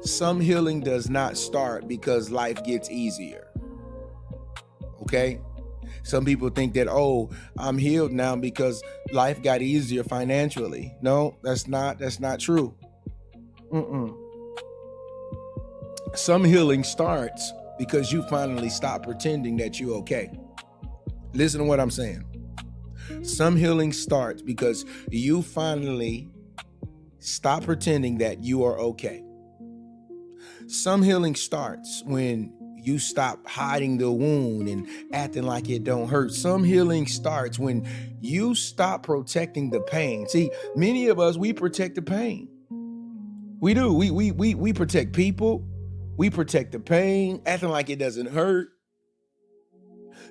Some healing does not start because life gets easier. Okay? Some people think that, oh, I'm healed now because life got easier financially. No, that's not true. Mm-mm. Some healing starts because you finally stop pretending that you're okay. Listen to what I'm saying. Some healing starts because you finally stop pretending that you are okay. Some healing starts when you stop hiding the wound and acting like it don't hurt. Some healing starts when you stop protecting the pain. See, many of us, we protect the pain. We do. We protect people. We protect the pain, acting like it doesn't hurt.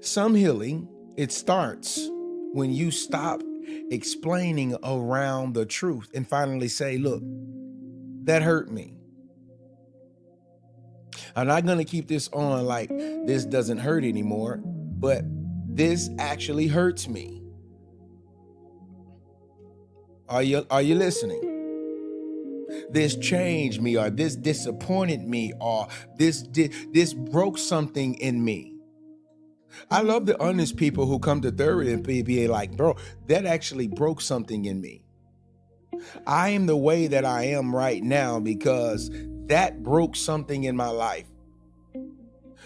Some healing, it starts when you stop explaining around the truth and finally say, look, that hurt me. I'm not going to keep this on like this doesn't hurt anymore, but this actually hurts me. Are you listening? This changed me, or this disappointed me, or this broke something in me. I love the honest people who come to therapy and be like, bro, that actually broke something in me. I am the way that I am right now because that broke something in my life.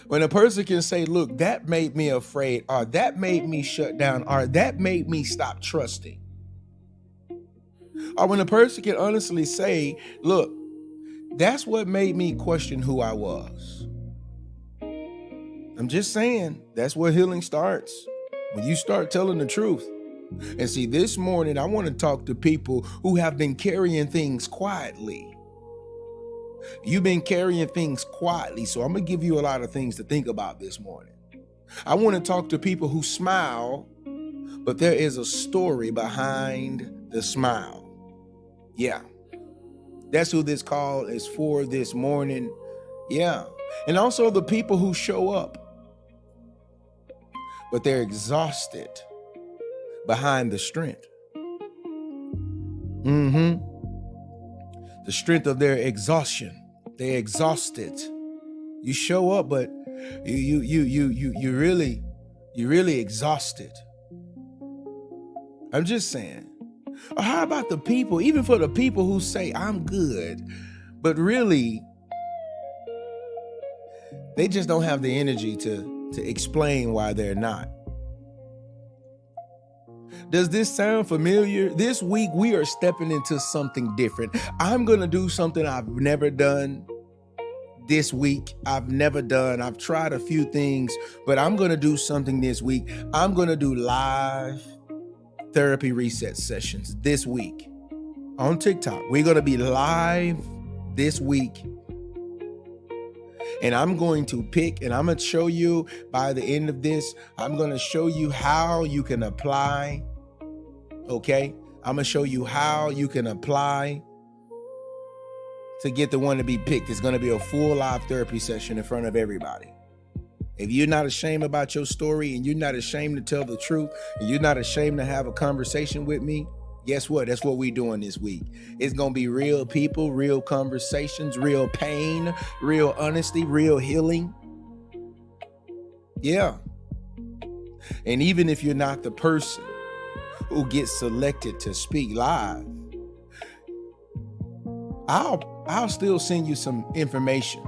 When a person can say, look, that made me afraid, or that made me shut down, or that made me stop trusting. Or when a person can honestly say, look, that's what made me question who I was. I'm just saying, that's where healing starts. When you start telling the truth. And see, this morning, I want to talk to people who have been carrying things quietly. You've been carrying things quietly. So I'm going to give you a lot of things to think about this morning. I want to talk to people who smile, but there is a story behind the smile. Yeah, that's who this call is for this morning. Yeah. And also the people who show up, but they're exhausted behind the strength. The strength of their exhaustion. They're exhausted. You show up, but you really exhausted. I'm just saying. Or how about the people, even for the people who say I'm good, but really they just don't have the energy to explain why they're not. Does this sound familiar? This week we are stepping into something different. I'm going to do something I've never done this week. I've tried a few things, but I'm going to do something this week. I'm going to do live therapy reset sessions this week on TikTok. We're going to be live this week. And I'm going to pick, and I'm going to show you by the end of this, I'm going to show you how you can apply. Okay? I'm going to show you how you can apply to get the one to be picked. It's going to be a full live therapy session in front of everybody. If you're not ashamed about your story and you're not ashamed to tell the truth and you're not ashamed to have a conversation with me, guess what? That's what we're doing this week. It's going to be real people, real conversations, real pain, real honesty, real healing. Yeah. And even if you're not the person who gets selected to speak live, I'll still send you some information.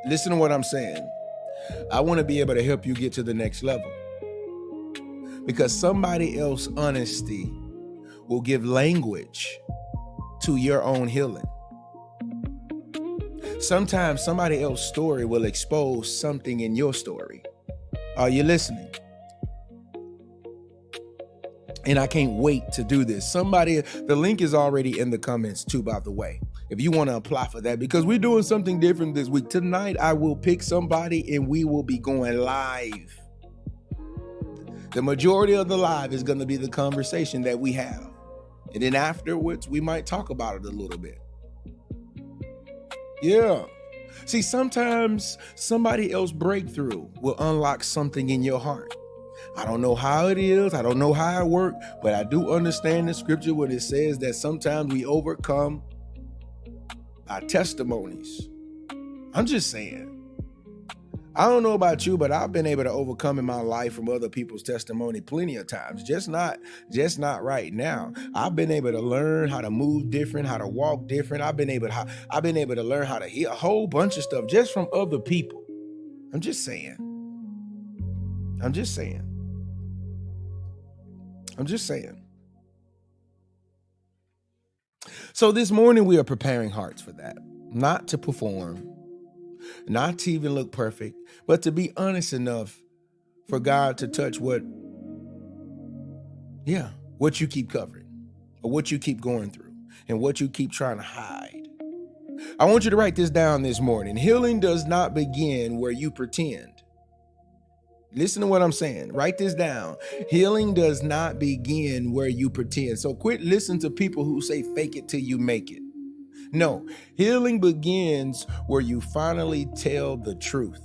Listen to what I'm saying. I want to be able to help you get to the next level. Because somebody else's honesty will give language to your own healing. Sometimes somebody else's story will expose something in your story. Are you listening? And I can't wait to do this. The link is already in the comments too, by the way, if you want to apply for that, because we're doing something different this week. Tonight, I will pick somebody and we will be going live. The majority of the live is going to be the conversation that we have. And then afterwards, we might talk about it a little bit. Yeah. See, sometimes somebody else's breakthrough will unlock something in your heart. I don't know how it is. I don't know how it works, but I do understand the scripture when it says that sometimes we overcome our testimonies. I'm just saying. I don't know about you, but I've been able to overcome in my life from other people's testimony plenty of times. Just not right now. I've been able to learn how to move different, how to walk different. I've been able to learn how to hear a whole bunch of stuff just from other people. I'm just saying. I'm just saying. I'm just saying. So this morning we are preparing hearts for that. Not to perform, not to even look perfect, but to be honest enough for God to touch what you keep covering, or what you keep going through, and what you keep trying to hide. I want you to write this down this morning. Healing does not begin where you pretend. Listen to what I'm saying. Write this down. Healing does not begin where you pretend. So quit listening to people who say fake it till you make it. No, healing begins where you finally tell the truth.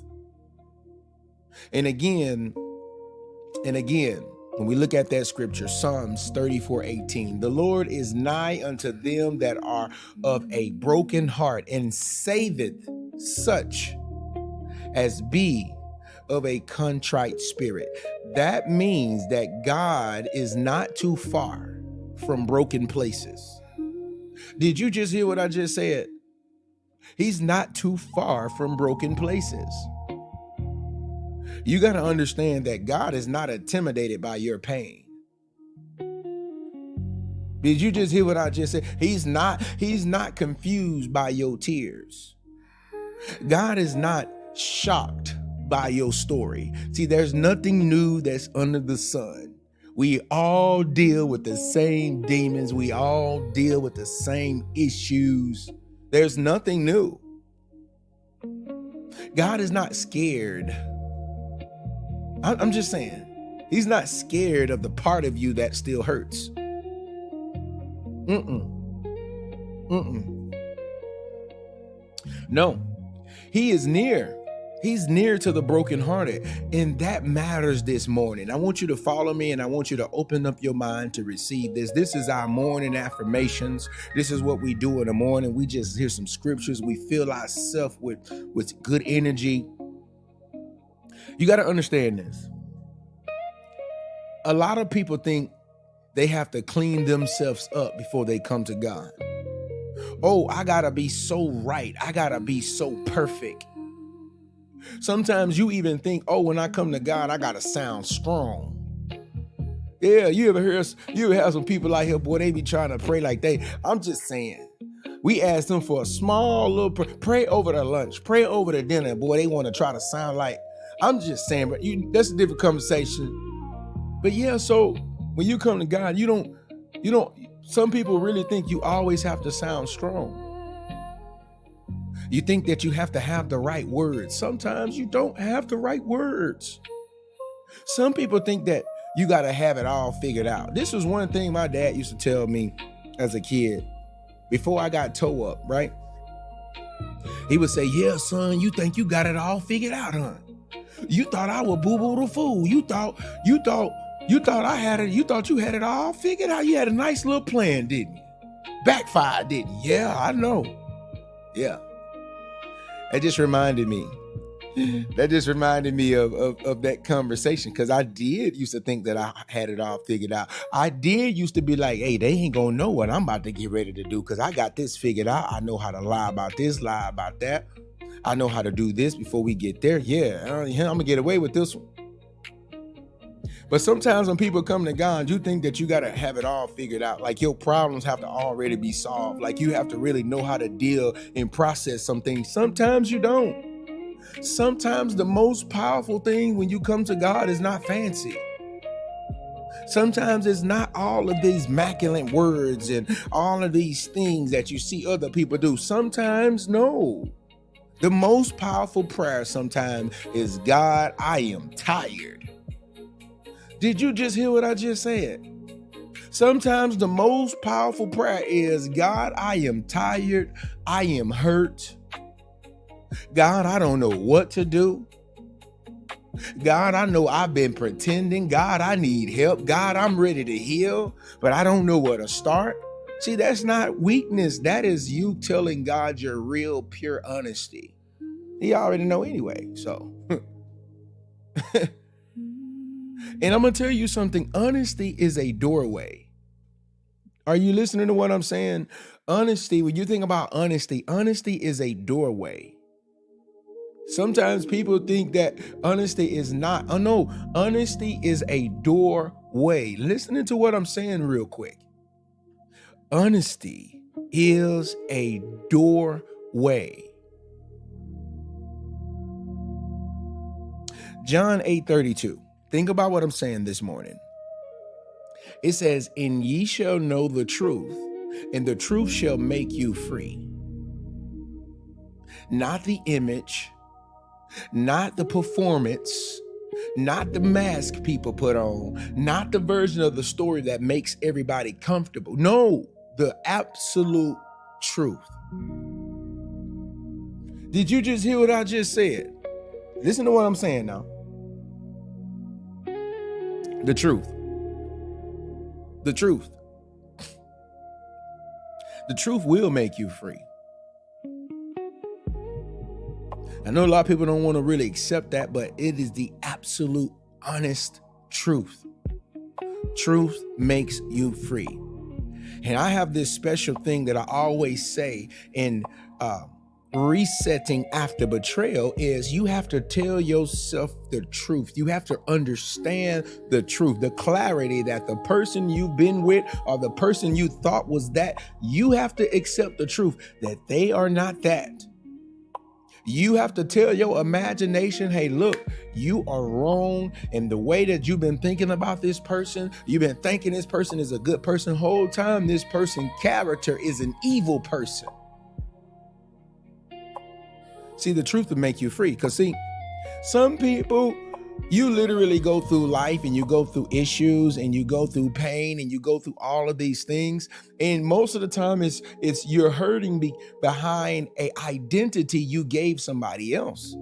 And again, when we look at that scripture, Psalms 34:18, the Lord is nigh unto them that are of a broken heart, and saveth such as be of a contrite spirit. That means that God is not too far from broken places. Did you just hear what I just said? He's not too far from broken places. You got to understand that God is not intimidated by your pain. Did you just hear what I just said? He's not confused by your tears. God is not shocked by your story. See, there's nothing new that's under the sun. We all deal with the same demons. We all deal with the same issues. There's nothing new. God is not scared. I'm just saying, he's not scared of the part of you that still hurts. No, he is near. He's near to the brokenhearted, and that matters this morning. I want you to follow me, and I want you to open up your mind to receive this. This is our morning affirmations. This is what we do in the morning. We just hear some scriptures. We fill ourselves with good energy. You got to understand this. A lot of people think they have to clean themselves up before they come to God. Oh, I got to be so right. I got to be so perfect. Sometimes you even think, oh, when I come to God, I got to sound strong. Yeah, you ever have some people out here, boy, they be trying to pray like I'm just saying. We ask them for a small little pray over their lunch, pray over their dinner. Boy, they want to try to sound like, I'm just saying, but that's a different conversation. But yeah, so when you come to God, you don't, some people really think you always have to sound strong. You think that you have to have the right words. Sometimes you don't have the right words. Some people think that you got to have it all figured out. This was one thing my dad used to tell me as a kid before I got toe up, right? He would say, yeah, son, you think you got it all figured out, huh? You thought I was boo-boo the fool. You thought I had it. You thought you had it all figured out. You had a nice little plan, didn't you? Backfired, didn't you? Yeah, I know. Yeah. That just reminded me of that conversation, because I did used to think that I had it all figured out. I did used to be like, hey, they ain't gonna know what I'm about to get ready to do, because I got this figured out. I know how to lie about this, lie about that. I know how to do this before we get there. Yeah, I'm gonna get away with this one. But sometimes when people come to God, you think that you gotta have it all figured out. Like your problems have to already be solved. Like you have to really know how to deal and process some things. Sometimes you don't. Sometimes the most powerful thing when you come to God is not fancy. Sometimes it's not all of these immaculate words and all of these things that you see other people do. Sometimes, no. The most powerful prayer sometimes is, God, I am tired. Did you just hear what I just said? Sometimes the most powerful prayer is, God, I am tired. I am hurt. God, I don't know what to do. God, I know I've been pretending. God, I need help. God, I'm ready to heal, but I don't know where to start. See, that's not weakness. That is you telling God your real, pure honesty. He already know anyway. So, and I'm going to tell you something. Honesty is a doorway. Are you listening to what I'm saying? Honesty, when you think about honesty, honesty is a doorway. Sometimes people think that honesty is not. Oh, no, honesty is a doorway. Listening to what I'm saying real quick. Honesty is a doorway. John 8:32. Think about what I'm saying this morning. It says, and ye shall know the truth, and the truth shall make you free. Not the image, not the performance, not the mask people put on, not the version of the story that makes everybody comfortable. No, the absolute truth. Did you just hear what I just said? Listen to what I'm saying now. The truth. The truth. The truth will make you free. I know a lot of people don't want to really accept that, but it is the absolute honest truth. Truth makes you free. And I have this special thing that I always say in resetting after betrayal is you have to tell yourself the truth. You have to understand the truth, the clarity that the person you've been with or the person you thought was that, you have to accept the truth that they are not that. You have to tell your imagination, hey, look, you are wrong. And the way that you've been thinking about this person, you've been thinking this person is a good person. Whole time, this person's character is an evil person. See, the truth will make you free. Because see, some people, you literally go through life and you go through issues and you go through pain and you go through all of these things. And most of the time it's you're hurting behind an identity you gave somebody else.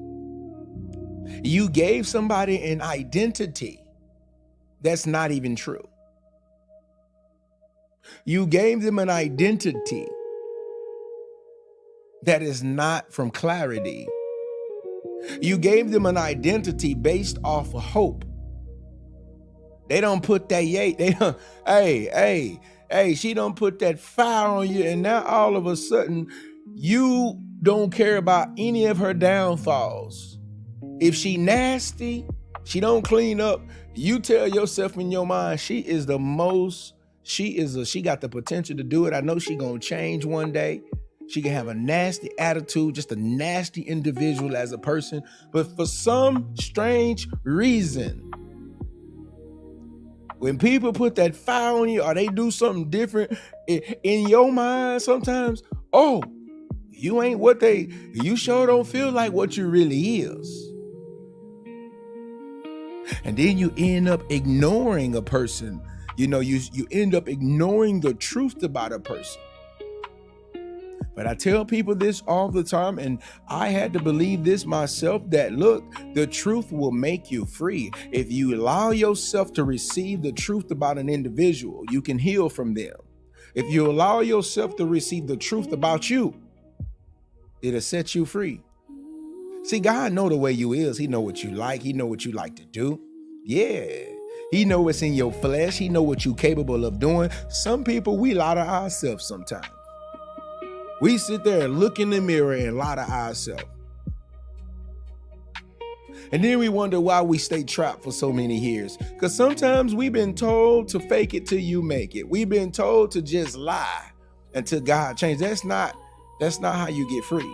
You gave somebody an identity that's not even true. You gave them an identity that is not from clarity. You gave them an identity based off of hope. They don't put that they don't, hey, she don't put that fire on you, and now all of a sudden you don't care about any of her downfalls. If she nasty, she don't clean up, you tell yourself in your mind, she got the potential to do it. I know she gonna change one day. She can have a nasty attitude, just a nasty individual as a person. But for some strange reason, when people put that fire on you or they do something different in your mind sometimes, oh, you ain't you sure don't feel like what you really is. And then you end up ignoring a person. You know, you end up ignoring the truth about a person. But I tell people this all the time, and I had to believe this myself, that look, the truth will make you free. If you allow yourself to receive the truth about an individual, you can heal from them. If you allow yourself to receive the truth about you, it'll set you free. See, God know the way you is. He know what you like. He know what you like to do. Yeah. He know what's in your flesh. He know what you're capable of doing. Some people, we lie to ourselves sometimes. We sit there and look in the mirror and lie to ourselves. And then we wonder why we stay trapped for so many years. Because sometimes we've been told to fake it till you make it. We've been told to just lie until God changes. That's not how you get free.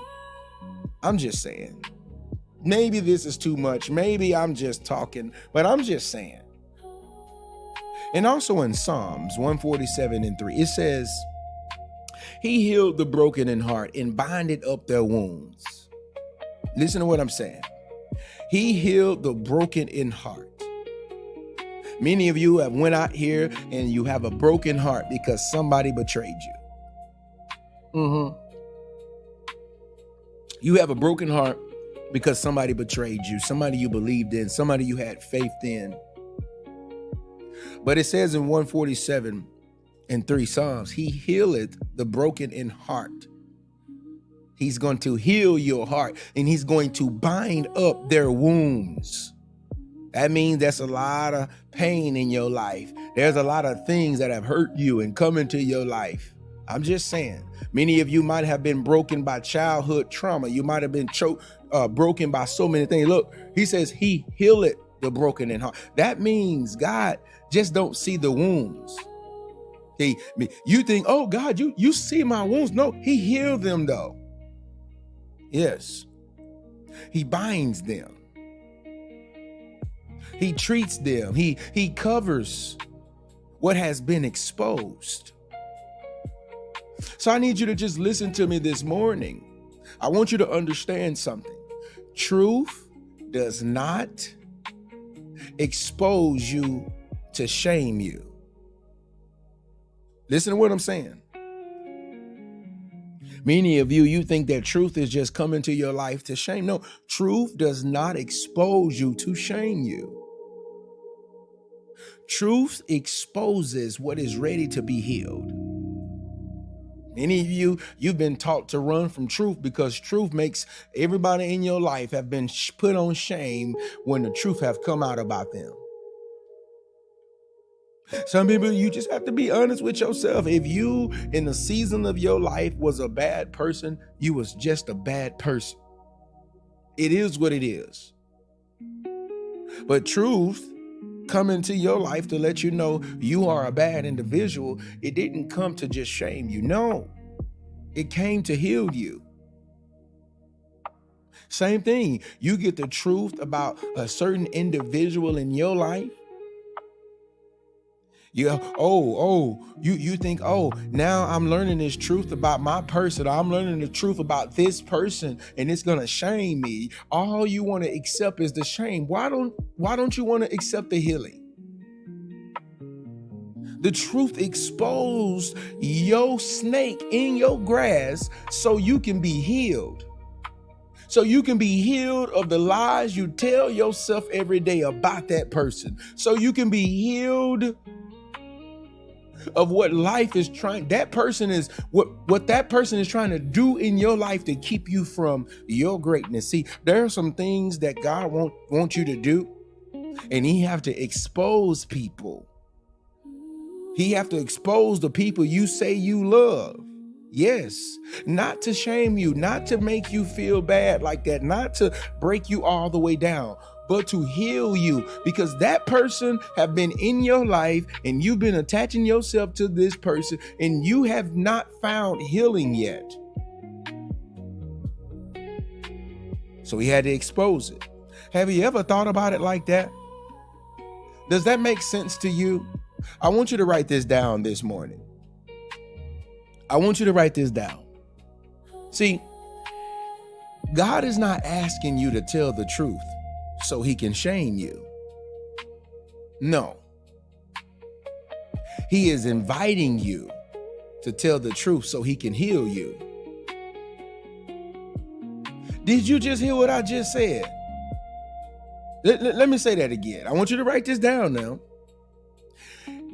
I'm just saying. Maybe this is too much. Maybe I'm just talking, but I'm just saying. And also in Psalms 147:3, it says, He healed the broken in heart and binded up their wounds. Listen to what I'm saying. He healed the broken in heart. Many of you have went out here and you have a broken heart because somebody betrayed you. You have a broken heart because somebody betrayed you, somebody you believed in, somebody you had faith in. But it says in 147, in 3 Psalms. He healeth the broken in heart. He's going to heal your heart, and he's going to bind up their wounds. That means there's a lot of pain in your life. There's a lot of things that have hurt you and come into your life. I'm just saying, many of you might have been broken by childhood trauma. You might have been broken by so many things. Look, he says he healeth the broken in heart. That means God just don't see the wounds. You think, oh God, you see my wounds. No, he healed them though. Yes. He binds them. He treats them. He covers what has been exposed. So I need you to just listen to me this morning. I want you to understand something. Truth does not expose you to shame you. Listen to what I'm saying. Many of you think that truth is just coming to your life to shame. No, truth does not expose you to shame you. Truth exposes what is ready to be healed. Many of you've been taught to run from truth because truth makes everybody in your life have been put on shame when the truth have come out about them. Some people, you just have to be honest with yourself. If you in the season of your life was a bad person, you was just a bad person. It is what it is. But truth come into your life to let you know you are a bad individual. It didn't come to just shame you. No, it came to heal you. Same thing. You get the truth about a certain individual in your life. You think, oh, now I'm learning this truth about my person. I'm learning the truth about this person, and it's gonna shame me. All you want to accept is the shame. Why don't you want to accept the healing? The truth exposed your snake in your grass so you can be healed. So you can be healed of the lies you tell yourself every day about that person. So you can be healed of what life is trying, that person is what that person is trying to do in your life to keep you from your greatness. See, there are some things that God wants you to do, and he have to expose people. He have to expose the people you say you love. Yes, not to shame you, not to make you feel bad like that, not to break you all the way down, but to heal you, because that person have been in your life and you've been attaching yourself to this person and you have not found healing yet. So he had to expose it. Have you ever thought about it like that? Does that make sense to you? I want you to write this down this morning. I want you to write this down. See, God is not asking you to tell the truth so he can shame you. No. He is inviting you to tell the truth so he can heal you. Did you just hear what I just said? Let me say that again. I want you to write this down now.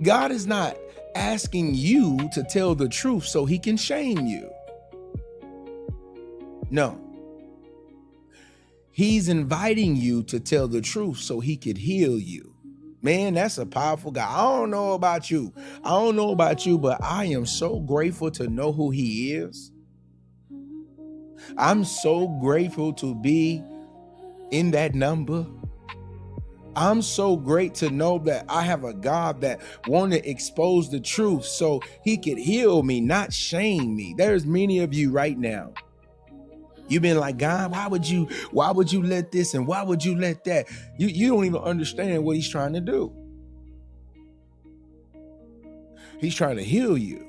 God is not asking you to tell the truth so he can shame you. No. He's inviting you to tell the truth so he could heal you. Man, that's a powerful guy. I don't know about you, but I am so grateful to know who he is. I'm so grateful to be in that number. I'm so great to know that I have a God that want to expose the truth so he could heal me, not shame me. There's many of you right now. You've been like, God, why would you let this and why would you let that? You don't even understand what he's trying to do. He's trying to heal you.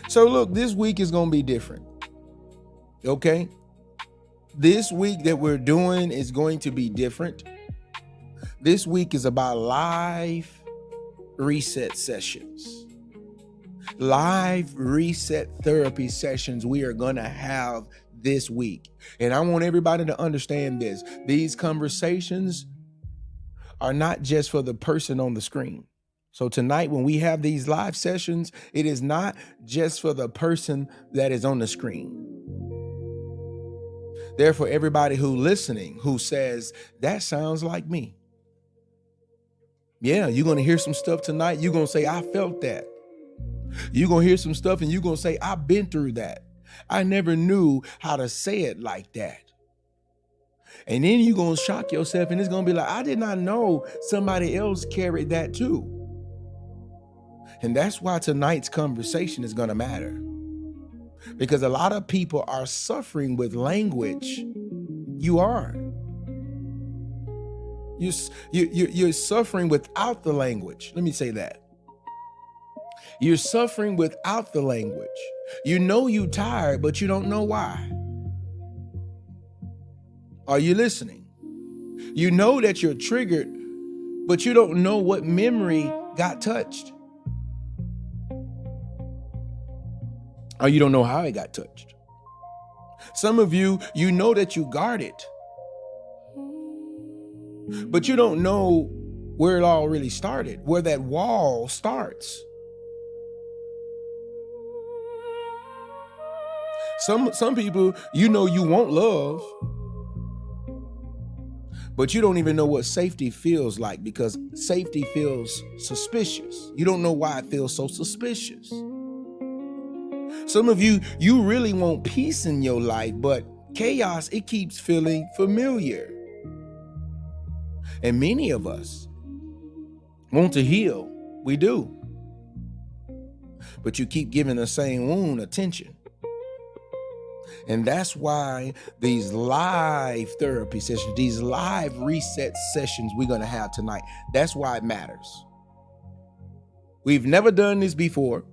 So look, this week is going to be different. Okay? This week that we're doing is going to be different. This week is about live reset sessions. Live reset therapy sessions we are going to have this week. And I want everybody to understand this. These conversations are not just for the person on the screen. So tonight, when we have these live sessions, it is not just for the person that is on the screen. They're for everybody who listening, who says, that sounds like me. Yeah, you're going to hear some stuff tonight. You're going to say, I felt that. You're going to hear some stuff and you're going to say, I've been through that. I never knew how to say it like that. And then you're going to shock yourself and it's going to be like, I did not know somebody else carried that too. And that's why tonight's conversation is going to matter. Because a lot of people are suffering with language. You are. You're suffering without the language. Let me say that. You're suffering without the language. You know you're tired, but you don't know why. Are you listening? You know that you're triggered, but you don't know what memory got touched. Or you don't know how it got touched. Some of you, you know that you guarded, but you don't know where it all really started, where that wall starts. Some people, you know you want love, but you don't even know what safety feels like because safety feels suspicious. You don't know why it feels so suspicious. Some of you, you really want peace in your life, but chaos, it keeps feeling familiar. And many of us want to heal. We do. But you keep giving the same wound attention. And that's why these live therapy sessions, these live reset sessions we're going to have tonight, that's why it matters. We've never done this before.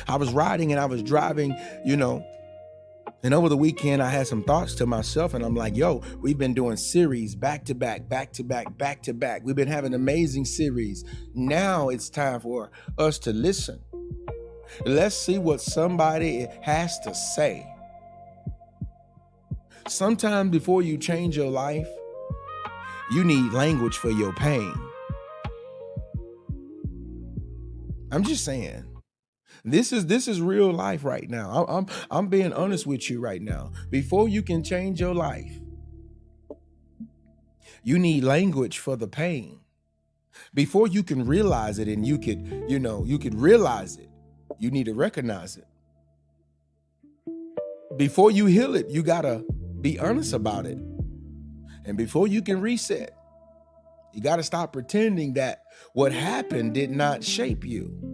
I was riding and I was driving, and over the weekend I had some thoughts to myself and I'm like, yo, we've been doing series back to back, back to back, back to back. We've been having amazing series. Now it's time for us to listen. Let's see what somebody has to say. Sometime before you change your life, you need language for your pain. I'm just saying. This is real life right now. I'm being honest with you right now. Before you can change your life, you need language for the pain. Before you can realize it and you could realize it, you need to recognize it. Before you heal it, you gotta be honest about it. And before you can reset, you gotta stop pretending that what happened did not shape you.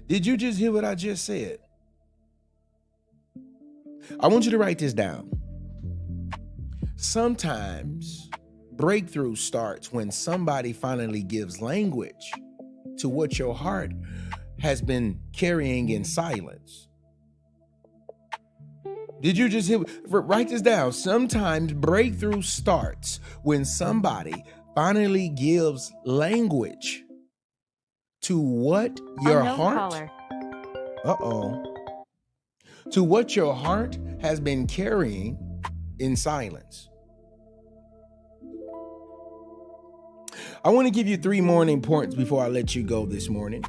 Did you just hear what I just said? I want you to write this down. Sometimes breakthrough starts when somebody finally gives language to what your heart has been carrying in silence. Did you just hear? Write this down. Sometimes breakthrough starts when somebody finally gives language to what your heart, to what your heart has been carrying in silence. I want to give you 3 morning points before I let you go this morning.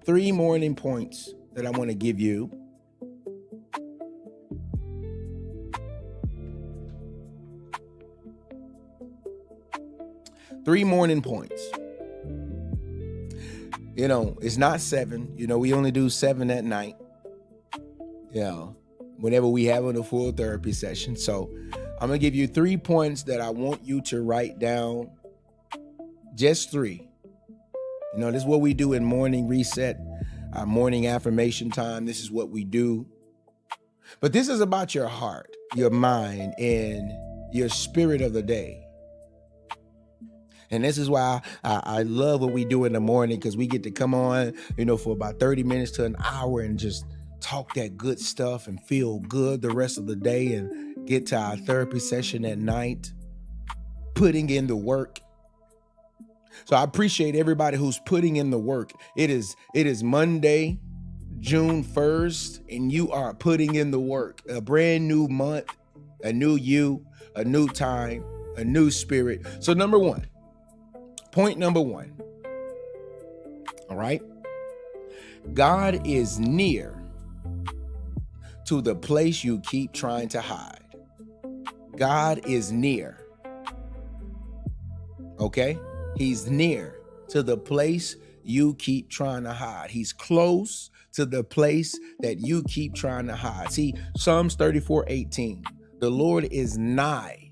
3 morning points that I want to give you. Three morning points. It's not 7. We only do 7 at night. Whenever we have a full therapy session. So I'm going to give you 3 points that I want you to write down. Just 3. This is what we do in morning reset, our morning affirmation time. This is what we do. But this is about your heart, your mind, and your spirit of the day. And this is why I love what we do in the morning, because we get to come on, for about 30 minutes to an hour and just talk that good stuff and feel good the rest of the day and get to our therapy session at night, putting in the work. So I appreciate everybody who's putting in the work. It is Monday, June 1st, and you are putting in the work. A brand new month, a new you, a new time. a new spirit. So point number one, all right? God is near to the place you keep trying to hide. God is near. Okay? He's near to the place you keep trying to hide. He's close to the place that you keep trying to hide. See, Psalms 34:18, the Lord is nigh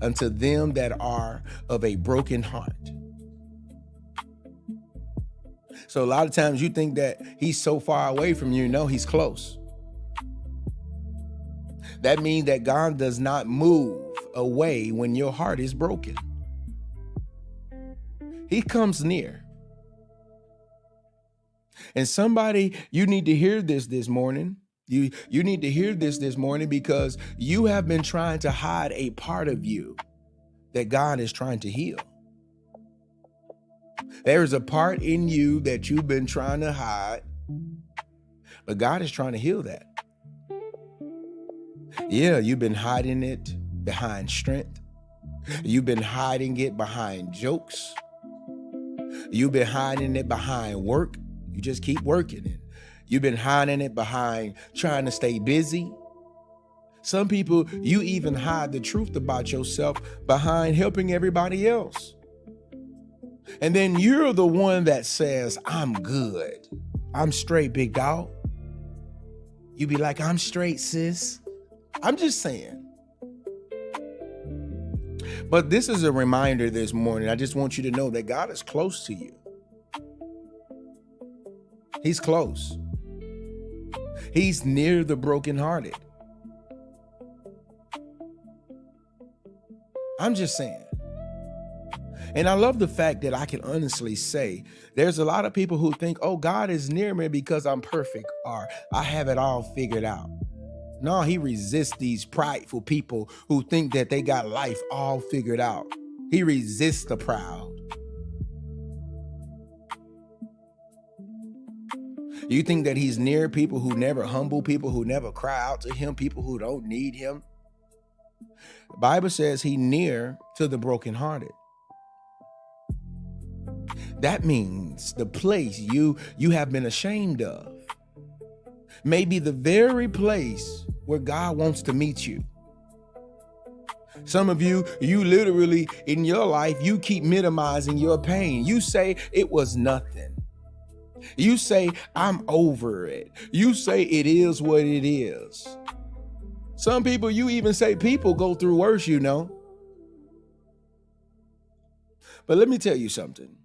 unto them that are of a broken heart. So a lot of times you think that he's so far away from you. No, he's close. That means that God does not move away when your heart is broken. He comes near. And somebody, you need to hear this morning. You need to hear this morning because you have been trying to hide a part of you that God is trying to heal. There's a part in you that you've been trying to hide, but God is trying to heal that. Yeah, you've been hiding it behind strength. You've been hiding it behind jokes. You've been hiding it behind work. You just keep working it. You've been hiding it behind trying to stay busy. Some people, you even hide the truth about yourself behind helping everybody else. And then you're the one that says, I'm good. I'm straight, big dog. You be like, I'm straight, sis. I'm just saying. But this is a reminder this morning. I just want you to know that God is close to you. He's close. He's near the brokenhearted. I'm just saying. And I love the fact that I can honestly say there's a lot of people who think, oh, God is near me because I'm perfect or I have it all figured out. No, he resists these prideful people who think that they got life all figured out. He resists the proud. You think that he's near people who never humble, people who never cry out to him, people who don't need him? The Bible says he's near to the brokenhearted. That means the place you have been ashamed of may be the very place where God wants to meet you. Some of you literally in your life, you keep minimizing your pain. You say it was nothing. You say, I'm over it. You say it is what it is. Some people, you even say people go through worse, you know. But let me tell you something.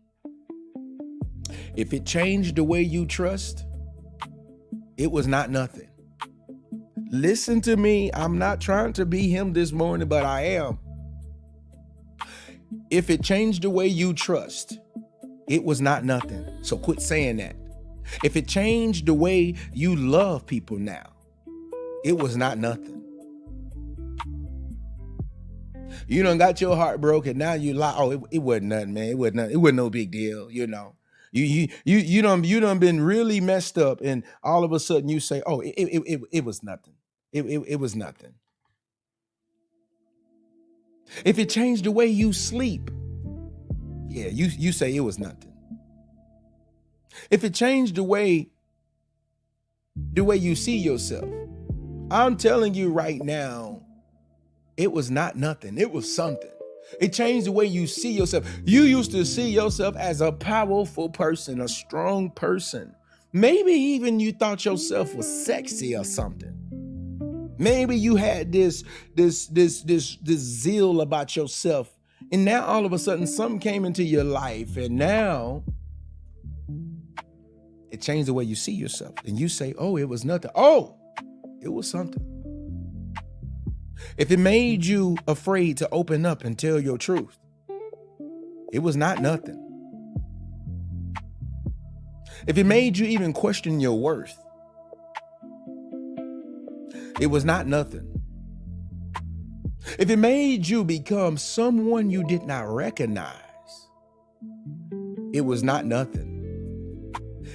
If it changed the way you trust, it was not nothing. Listen to me. I'm not trying to be him this morning, but I am. If it changed the way you trust, it was not nothing. So quit saying that. If it changed the way you love people now, it was not nothing. You done got your heart broken. Now you lie. Oh, it wasn't nothing, man. It wasn't nothing. It wasn't no big deal, you know. You done been really messed up, and all of a sudden you say, "Oh, it was nothing. It was nothing." If it changed the way you sleep, yeah, you say it was nothing. If it changed the way you see yourself, I'm telling you right now, it was not nothing. It was something. It changed the way you see yourself. You used to see yourself as a powerful person, a strong person. Maybe even you thought yourself was sexy or something. Maybe you had this zeal about yourself. And now all of a sudden something came into your life, and now it changed the way you see yourself. And you say, oh, it was nothing. Oh, it was something. If it made you afraid to open up and tell your truth, it was not nothing. If it made you even question your worth, it was not nothing. If it made you become someone you did not recognize, it was not nothing.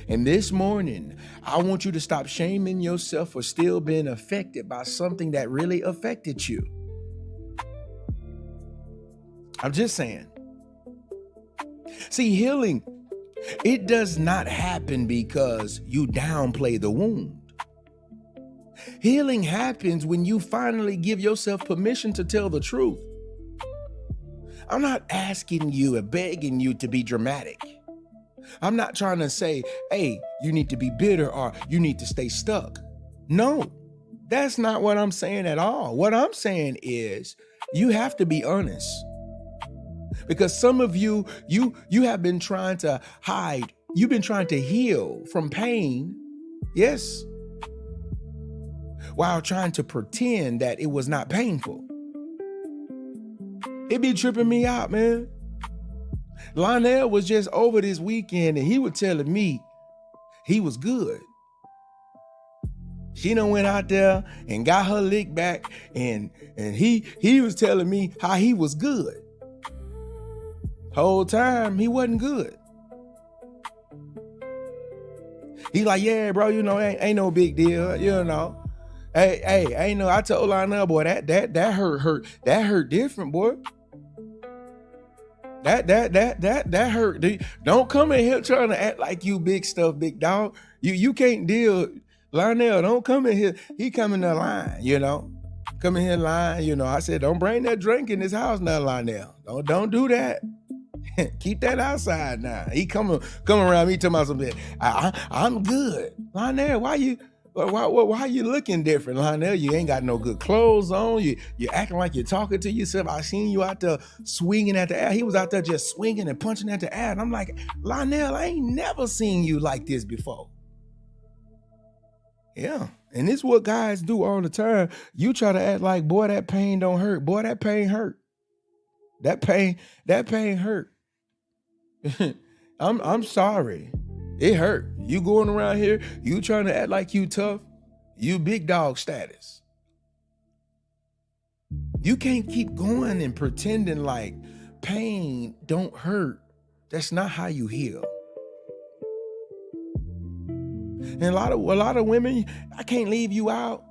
And this morning, I want you to stop shaming yourself for still being affected by something that really affected you. I'm just saying. See, healing, it does not happen because you downplay the wound. Healing happens when you finally give yourself permission to tell the truth. I'm not asking you and begging you to be dramatic. I'm not trying to say, hey, you need to be bitter or you need to stay stuck. No, that's not what I'm saying at all. What I'm saying is you have to be honest. Because some of you have been trying to hide. You've been trying to heal from pain. Yes. While trying to pretend that it was not painful. It be tripping me out, man. Lionel was just over this weekend and he was telling me he was good. She done went out there and got her lick back and he was telling me how he was good. Whole time he wasn't good. He like, yeah, bro, ain't no big deal, Hey, ain't no. I told Lionel, boy, that hurt. That hurt different, boy. That hurt. Don't come in here trying to act like you big stuff, big dog. You can't deal. Lionel, don't come in here. He coming to lying, Come in here lying, I said, don't bring that drink in this house now, Lionel. Don't do that. Keep that outside now. He come around me talking about something. I'm good. Lionel, why you looking different, Lionel? You ain't got no good clothes on. You acting like you're talking to yourself. I seen you out there swinging at the air. He was out there just swinging and punching at the air. And I'm like, Lionel, I ain't never seen you like this before. Yeah. And this is what guys do all the time. You try to act like, boy, that pain don't hurt. Boy, that pain hurt. That pain hurt. I'm sorry. It hurt. You going around here, you trying to act like you tough, you big dog status. You can't keep going and pretending like pain don't hurt. That's not how you heal. And a lot of women, I can't leave you out.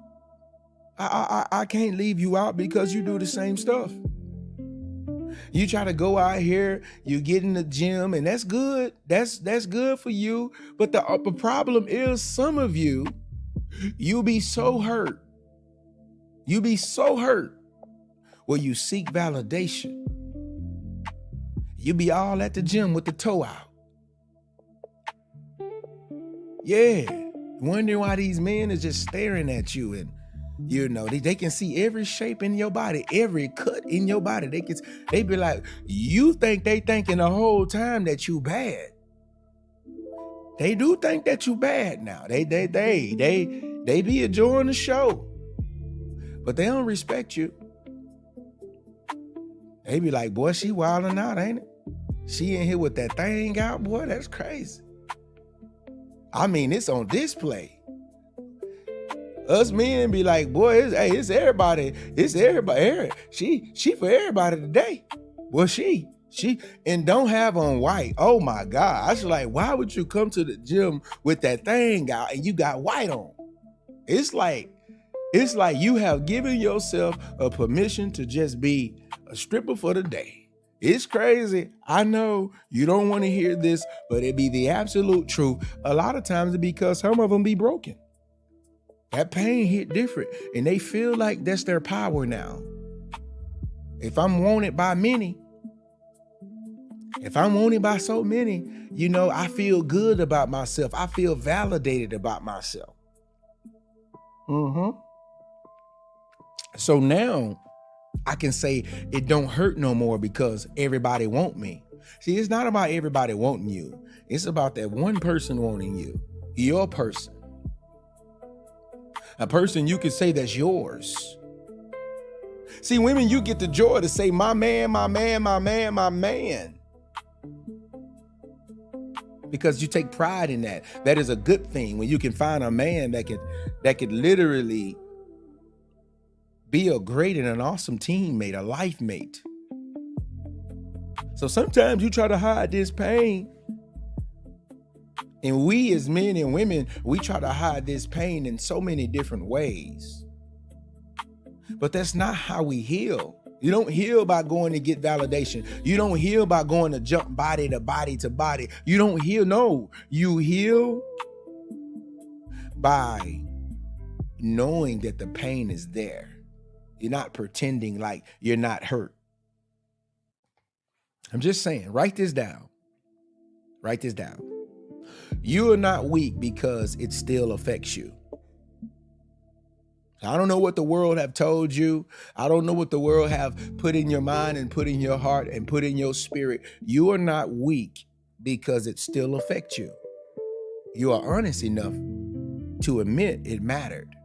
I can't leave you out because you do the same stuff. You try to go out here, you get in the gym, and that's good. That's good for you. But the problem is some of you be so hurt. You be so hurt where you seek validation. You be all at the gym with the toe out. Yeah. Wondering why these men is just staring at you and they can see every shape in your body, every cut in your body. They be like, you think they thinking the whole time that you bad. They do think that you bad now. They be enjoying the show, but they don't respect you. They be like, boy, she wilding out, ain't it? She in here with that thing out, boy. That's crazy. I mean, it's on display. Us men be like, boy, it's everybody. It's everybody. She for everybody today. Well, she and don't have on white. Oh my God. I was like, why would you come to the gym with that thing out and you got white on? It's like you have given yourself a permission to just be a stripper for the day. It's crazy. I know you don't want to hear this, but it be the absolute truth. A lot of times it because some of them be broken. That pain hit different and they feel like that's their power now. If I'm wanted by many, if I'm wanted by so many, I feel good about myself. I feel validated about myself. So now I can say it don't hurt no more because everybody want me. See, it's not about everybody wanting you. It's about that one person wanting you, your person. A person you can say that's yours. See, women, you get the joy to say, my man, my man, my man, my man. Because you take pride in that. That is a good thing when you can find a man that could literally be a great and an awesome teammate, a life mate. So sometimes you try to hide this pain. And we as men and women, we try to hide this pain in so many different ways. But that's not how we heal. You don't heal by going to get validation. You don't heal by going to jump body to body to body. You don't heal. No, you heal by knowing that the pain is there. You're not pretending like you're not hurt. I'm just saying, write this down. Write this down. You are not weak because it still affects you. I don't know what the world have told you. I don't know what the world have put in your mind and put in your heart and put in your spirit. You are not weak because it still affects you. You are honest enough to admit it mattered.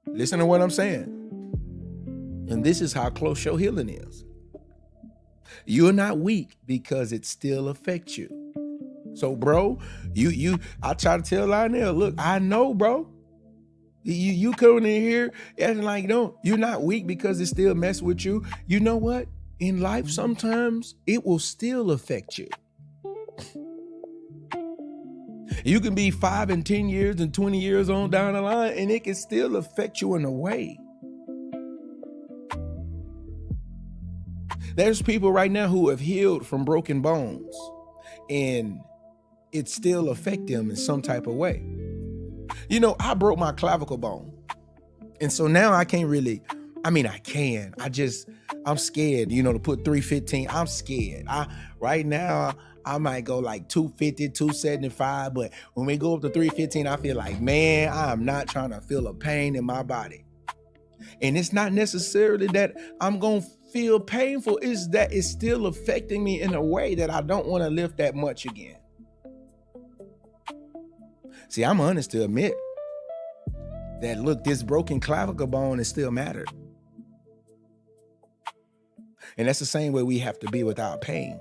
Listen to what I'm saying. And this is how close your healing is. You're not weak because it still affects you. So, bro, I try to tell Lionel, look, I know, bro. You coming in here acting like, no, you're not weak because it still mess with you. You know what? In life, sometimes it will still affect you. You can be 5 and 10 years and 20 years on down the line, and it can still affect you in a way. There's people right now who have healed from broken bones, and it still affect them in some type of way. You know, I broke my clavicle bone. And so now I can't really, I can. I'm scared, to put 315. I'm scared. Right now, I might go like 250, 275. But when we go up to 315, I feel like, man, I am not trying to feel a pain in my body. And it's not necessarily that I'm going to feel painful. It's that it's still affecting me in a way that I don't want to lift that much again. See, I'm honest to admit that, look, this broken clavicle bone is still mattered. And that's the same way we have to be with our pain.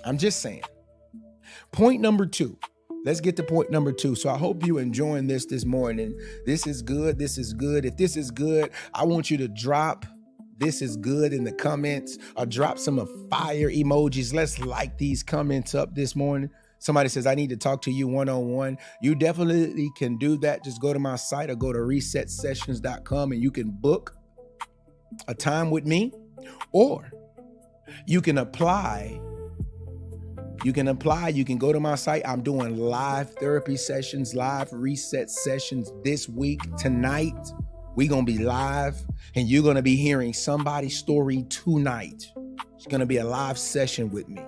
I'm just saying. Point number 2. Let's get to point number 2. So I hope you're enjoying this morning. This is good. This is good. If this is good, I want you to drop "this is good" in the comments, or drop some of fire emojis. Let's light these comments up this morning. Somebody says, I need to talk to you one-on-one. You definitely can do that. Just go to my site or go to resetsessions.com and you can book a time with me, or you can apply. You can go to my site. I'm doing live therapy sessions, live reset sessions this week. Tonight, we're going to be live, and you're going to be hearing somebody's story tonight. It's going to be a live session with me.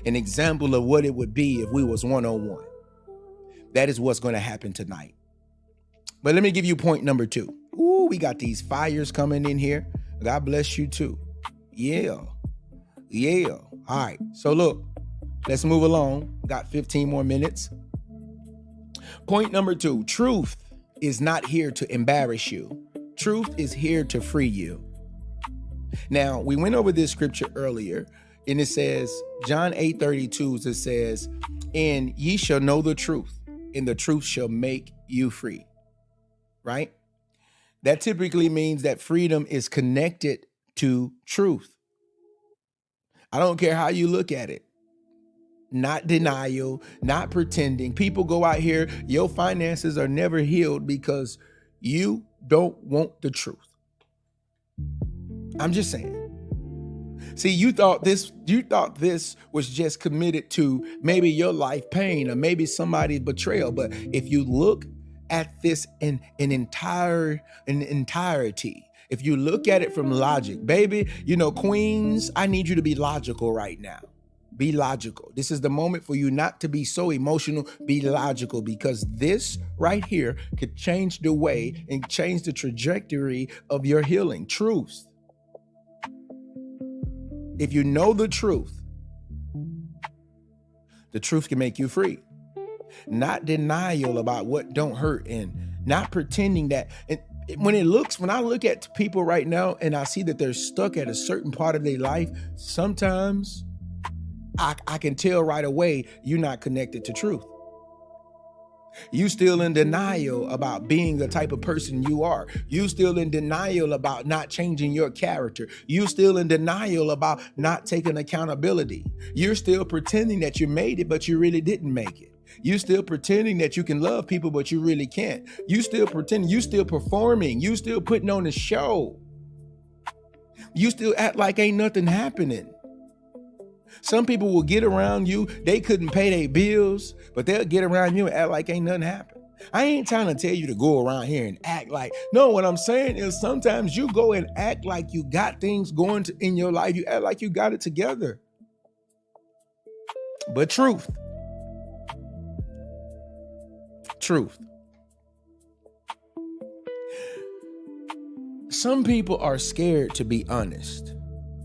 An example of what it would be if we was one-on-one. That is what's going to happen tonight. But let me give you point number 2. Ooh, we got these fires coming in here. God bless you too. Yeah. All right. So look, let's move along. Got 15 more minutes. Point number 2. Truth is not here to embarrass you. Truth is here to free you. Now, we went over this scripture earlier. And it says, John 8:32, it says, and ye shall know the truth, and the truth shall make you free. Right? That typically means that freedom is connected to truth. I don't care how you look at it. Not denial, not pretending. People go out here, your finances are never healed because you don't want the truth. I'm just saying. See, you thought this was just committed to maybe your life pain or maybe somebody's betrayal. But if you look at this in entirety, if you look at it from logic, baby, queens, I need you to be logical right now. Be logical. This is the moment for you not to be so emotional. Be logical, because this right here could change the way and change the trajectory of your healing. Truth. If you know the truth can make you free. Not denial about what don't hurt, and not pretending that. And when I look at people right now and I see that they're stuck at a certain part of their life, sometimes I can tell right away you're not connected to truth. You still in denial about being the type of person you are. You still in denial about not changing your character. You still in denial about not taking accountability. You're still pretending that you made it, but you really didn't make it. You still pretending that you can love people, but you really can't. You still pretending, you still performing, you still putting on a show. You still act like ain't nothing happening. Some people will get around you, they couldn't pay their bills, but they'll get around you and act like ain't nothing happened. I ain't trying to tell you to go around here and act like, no, what I'm saying is sometimes you go and act like you got things going in your life. You act like you got it together. But truth. Some people are scared to be honest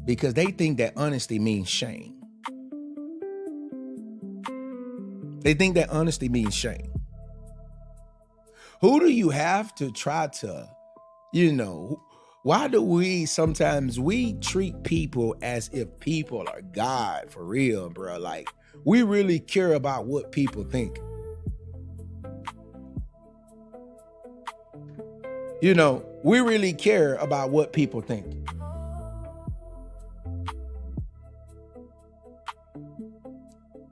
because they think that honesty means shame. They think that honesty means shame. Who do you have to try to, why do we sometimes treat people as if people are God for real, bro? Like, we really care about what people think. We really care about what people think.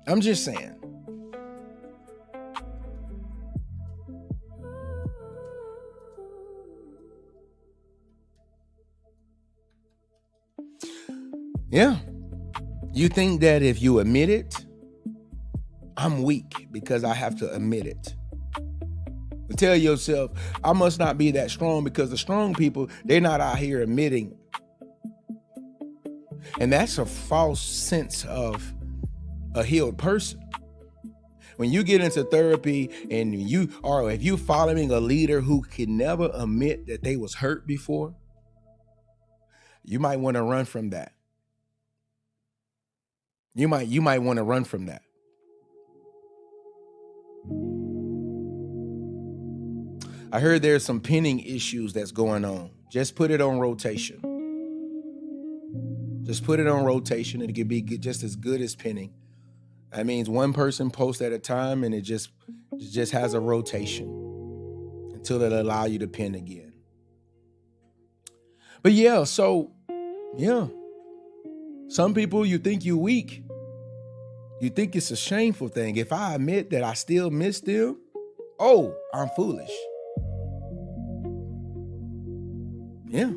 I'm just saying. Yeah. You think that if you admit it, I'm weak because I have to admit it. But tell yourself, I must not be that strong because the strong people, they're not out here admitting. And that's a false sense of a healed person. When you get into therapy and if you following a leader who can never admit that they was hurt before, you might want to run from that. You might want to run from that. I heard there's some pinning issues that's going on. Just put it on rotation. Just put it on rotation. It could be just as good as pinning. That means one person posts at a time and it just has a rotation until it allow you to pin again. But yeah, some people, you think you're weak. You think it's a shameful thing. If I admit that I still miss them, I'm foolish. Yeah.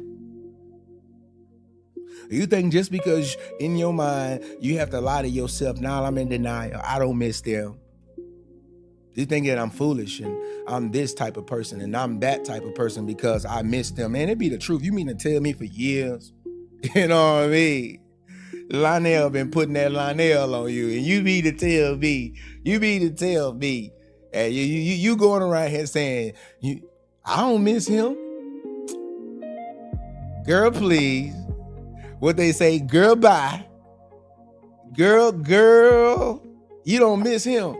You think just because in your mind you have to lie to yourself, now I'm in denial, I don't miss them. You think that I'm foolish and I'm this type of person and I'm that type of person because I miss them. Man, it be the truth. You mean to tell me for years? You know what I mean? Lionel been putting that Lionel on you, and you mean to tell me, and you going around here saying, I don't miss him. Girl, please. What they say, girl, bye. Girl, you don't miss him.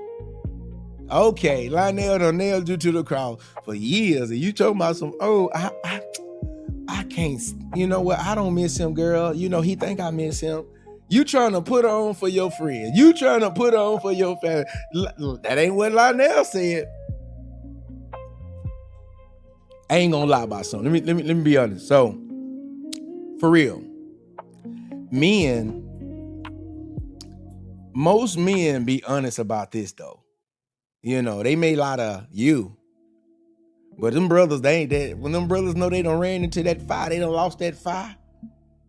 Okay, Lionel done nailed you to the cross for years, and you talking about some, I can't, you know what? I don't miss him, girl. He think I miss him. You trying to put on for your friend. You trying to put on for your family. That ain't what Lionel said. I ain't gonna lie about something. Let me be honest. So, for real, most men be honest about this though. They may lie to you, but them brothers, they ain't that. When them brothers know they done ran into that fire, they done lost that fire.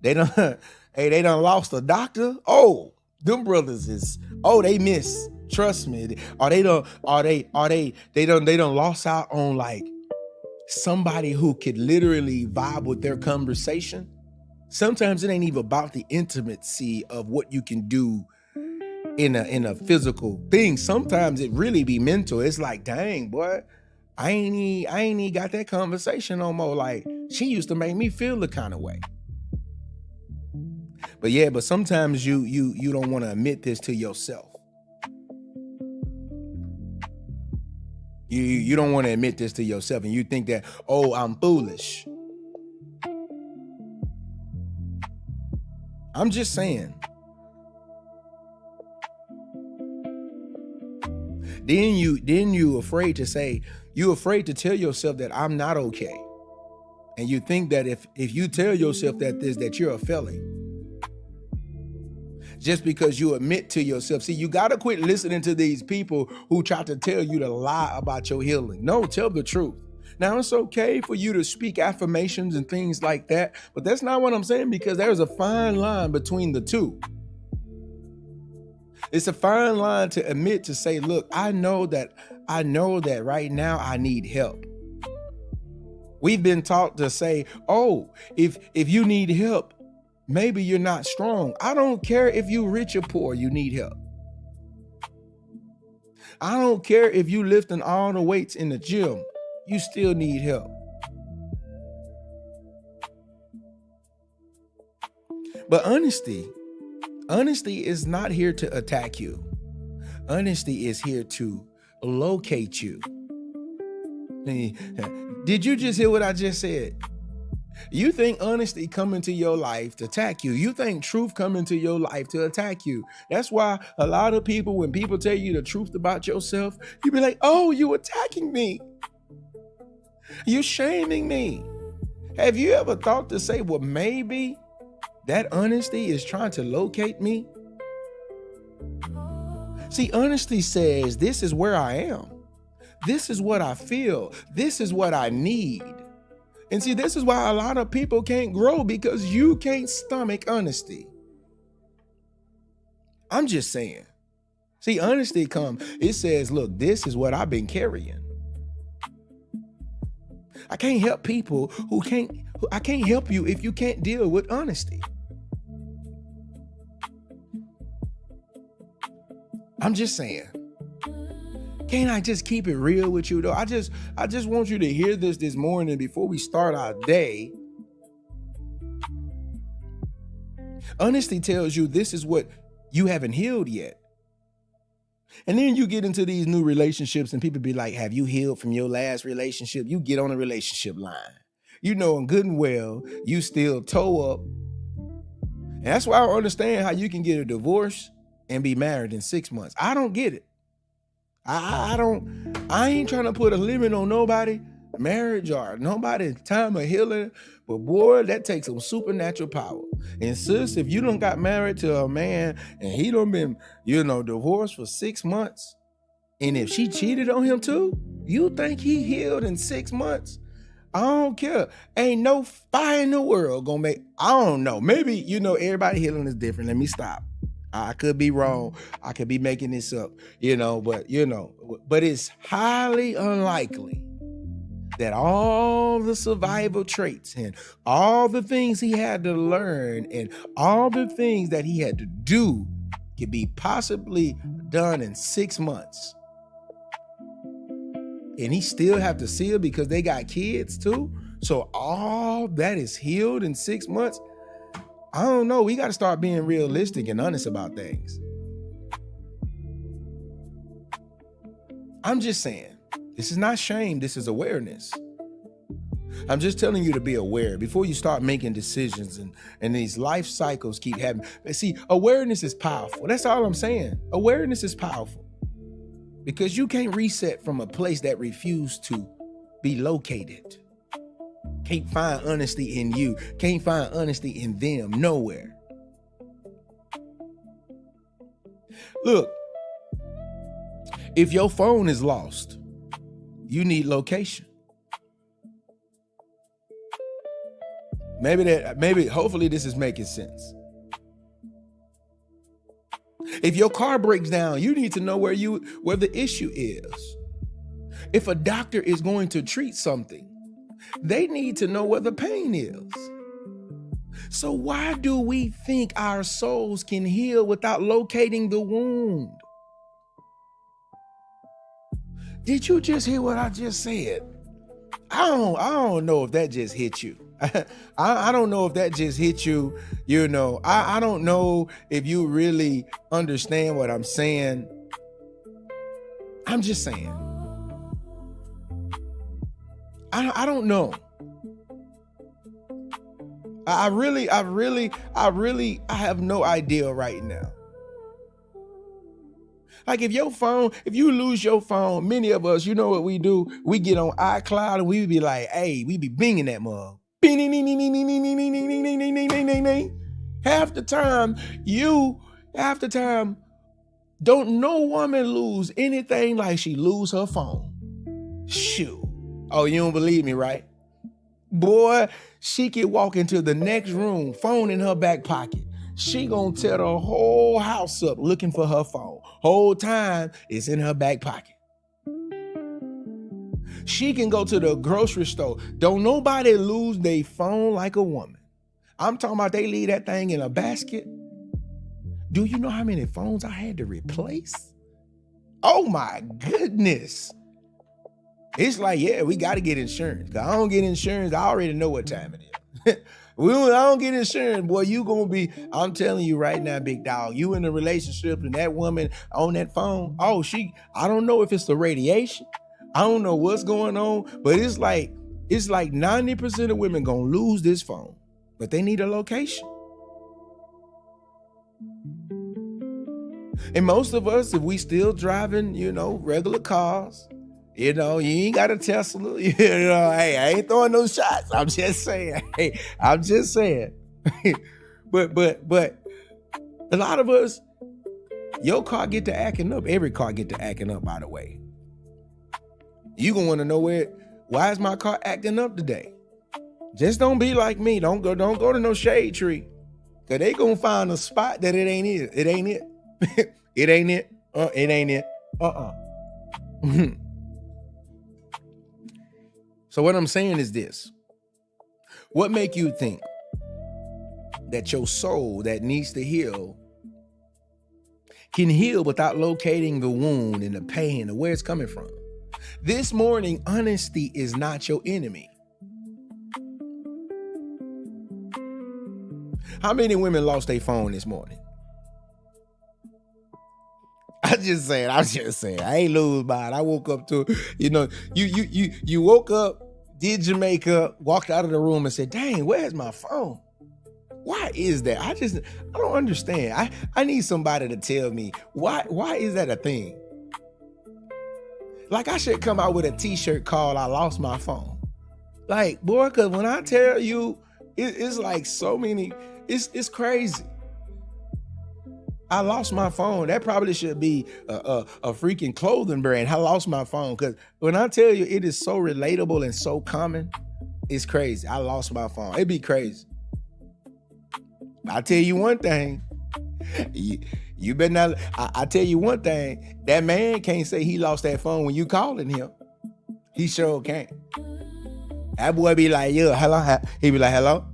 They done lost a doctor. Them brothers they miss. Trust me. They done lost out on like somebody who could literally vibe with their conversation. Sometimes it ain't even about the intimacy of what you can do in a physical thing. Sometimes it really be mental. It's like, dang, boy, I ain't even got that conversation no more. Like, she used to make me feel the kind of way. But sometimes you don't want to admit this to yourself. You don't want to admit this to yourself, and you think that, I'm foolish. I'm just saying. Then you afraid to say, you afraid to tell yourself that I'm not okay. And you think that if you tell yourself that you're a failing. just because you admit to yourself. See, you got to quit listening to these people who try to tell you to lie about your healing. No, tell the truth. Now, it's okay for you to speak affirmations and things like that, but that's not what I'm saying, because there's a fine line between the two. It's a fine line to admit, to say, look, I know that right now I need help. We've been taught to say, oh, if you need help, maybe you're not strong. I don't care if you're rich or poor, you need help. I don't care if you lifting all the weights in the gym, you still need help. But honesty is not here to attack you. Honesty is here to locate you. Did you just hear what I just said? You think honesty come into your life to attack you. You think truth come into your life to attack you. That's why a lot of people, when people tell you the truth about yourself, you be like, oh, you attacking me. You shaming me. Have you ever thought to say, well, maybe that honesty is trying to locate me? See, honesty says, this is where I am. This is what I feel. This is what I need. And see, this is why a lot of people can't grow, because you can't stomach honesty. I'm just saying. See, honesty it says, look, this is what I've been carrying. I can't help people I can't help you if you can't deal with honesty. I'm just saying. Can't I just keep it real with you though? I just want you to hear this morning before we start our day. Honesty tells you this is what you haven't healed yet. And then you get into these new relationships and people be like, have you healed from your last relationship? You get on a relationship line. You know good and well, you still toe up. And that's why I don't understand how you can get a divorce and be married in 6 months. I don't get it. I ain't trying to put a limit on nobody marriage or nobody time of healing, but boy, that takes some supernatural power. And sis, if you done got married to a man and he done been, divorced for 6 months, and if she cheated on him too, you think he healed in 6 months? I don't care. Ain't no fire in the world gonna make, I don't know. Maybe, everybody healing is different. Let me stop. I could be wrong. I could be making this up, but it's highly unlikely that all the survival traits and all the things he had to learn and all the things that he had to do could be possibly done in 6 months. And he still have to seal because they got kids too. So all that is healed in 6 months. I don't know. We got to start being realistic and honest about things. I'm just saying, this is not shame. This is awareness. I'm just telling you to be aware before you start making decisions and these life cycles keep happening. See, awareness is powerful. That's all I'm saying. Awareness is powerful because you can't reset from a place that refused to be located. Can't find honesty in you. Can't find honesty in them. Nowhere. Look, if your phone is lost, you need location. Hopefully this is making sense. If your car breaks down, you need to know where the issue is. If a doctor is going to treat something, they need to know where the pain is. So why do we think our souls can heal without locating the wound? Did you just hear what I just said? I don't know if that just hit you. I don't know if that just hit you. I don't know if you really understand what I'm saying. I'm just saying. I don't know. I have no idea right now. Like if you lose your phone, many of us, you know what we do? We get on iCloud and we be like, hey, we be binging that mug. Half the time Half the time, don't no woman lose anything like she lose her phone. Shoot. Oh, you don't believe me, right? Boy, she can walk into the next room, phone in her back pocket. She gonna tear the whole house up looking for her phone. Whole time it's in her back pocket. She can go to the grocery store. Don't nobody lose their phone like a woman. I'm talking about they leave that thing in a basket. Do you know how many phones I had to replace? Oh my goodness. It's like, yeah, we got to get insurance. Cause I don't get insurance. I already know what time it is. I don't get insurance, boy. You gonna be, I'm telling you right now, big dog, you in a relationship and that woman on that phone, I don't know if it's the radiation. I don't know what's going on, but it's like 90% of women gonna lose this phone, but they need a location. And most of us, if we still driving, regular cars, you ain't got a Tesla, hey, I ain't throwing no shots. I'm just saying, but a lot of us, your car get to acting up. Every car get to acting up, by the way. You gonna want to know why is my car acting up today? Just don't be like me. Don't go to no shade tree. Cause they gonna find a spot that it ain't it. It ain't it. It ain't it. It ain't it. So what I'm saying is this. What make you think that your soul that needs to heal can heal without locating the wound and the pain and where it's coming from? This morning, honesty is not your enemy. How many women lost their phone this morning? I'm just saying. I ain't lose by it. I woke up to, you woke up, did your makeup, walked out of the room and said, dang, where's my phone? Why is that? I don't understand. I need somebody to tell me why is that a thing? Like I should come out with a t-shirt called I Lost My Phone. Like, boy, cause when I tell you, it's like so many, it's crazy. I lost my phone. That probably should be a freaking clothing brand. I lost my phone. Because when I tell you it is so relatable and so common, it's crazy. I lost my phone. It'd be crazy. I'll tell you one thing. You better not. I tell you one thing. That man can't say he lost that phone when you calling him. He sure can't. That boy be like, yeah, hello. He be like, hello?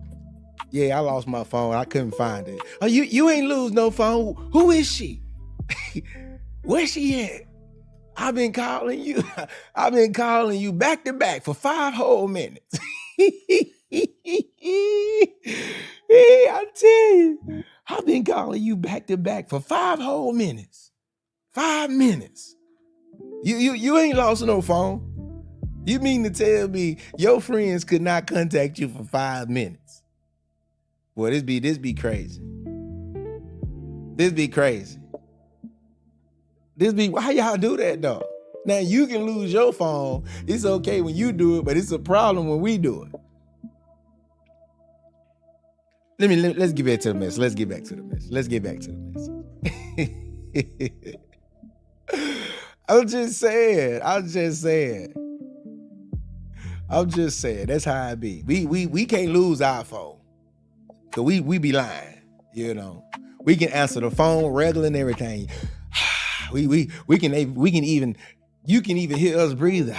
Yeah, I lost my phone. I couldn't find it. Oh, you ain't lose no phone. Who is she? Where's she at? I've been calling you. I've been calling you back to back for 5 whole minutes. I tell you, I've been calling you back to back for 5 whole minutes. 5 minutes. You ain't lost no phone. You mean to tell me your friends could not contact you for 5 minutes? Boy, this be crazy. This be crazy. Why y'all do that though? Now you can lose your phone. It's okay when you do it, but it's a problem when we do it. Let's get back to the mess. Let's get back to the mess. I'm just saying. That's how it be. We can't lose our phone. Cause we be lying, We can answer the phone regular and everything. We can even, you can even hear us breathe.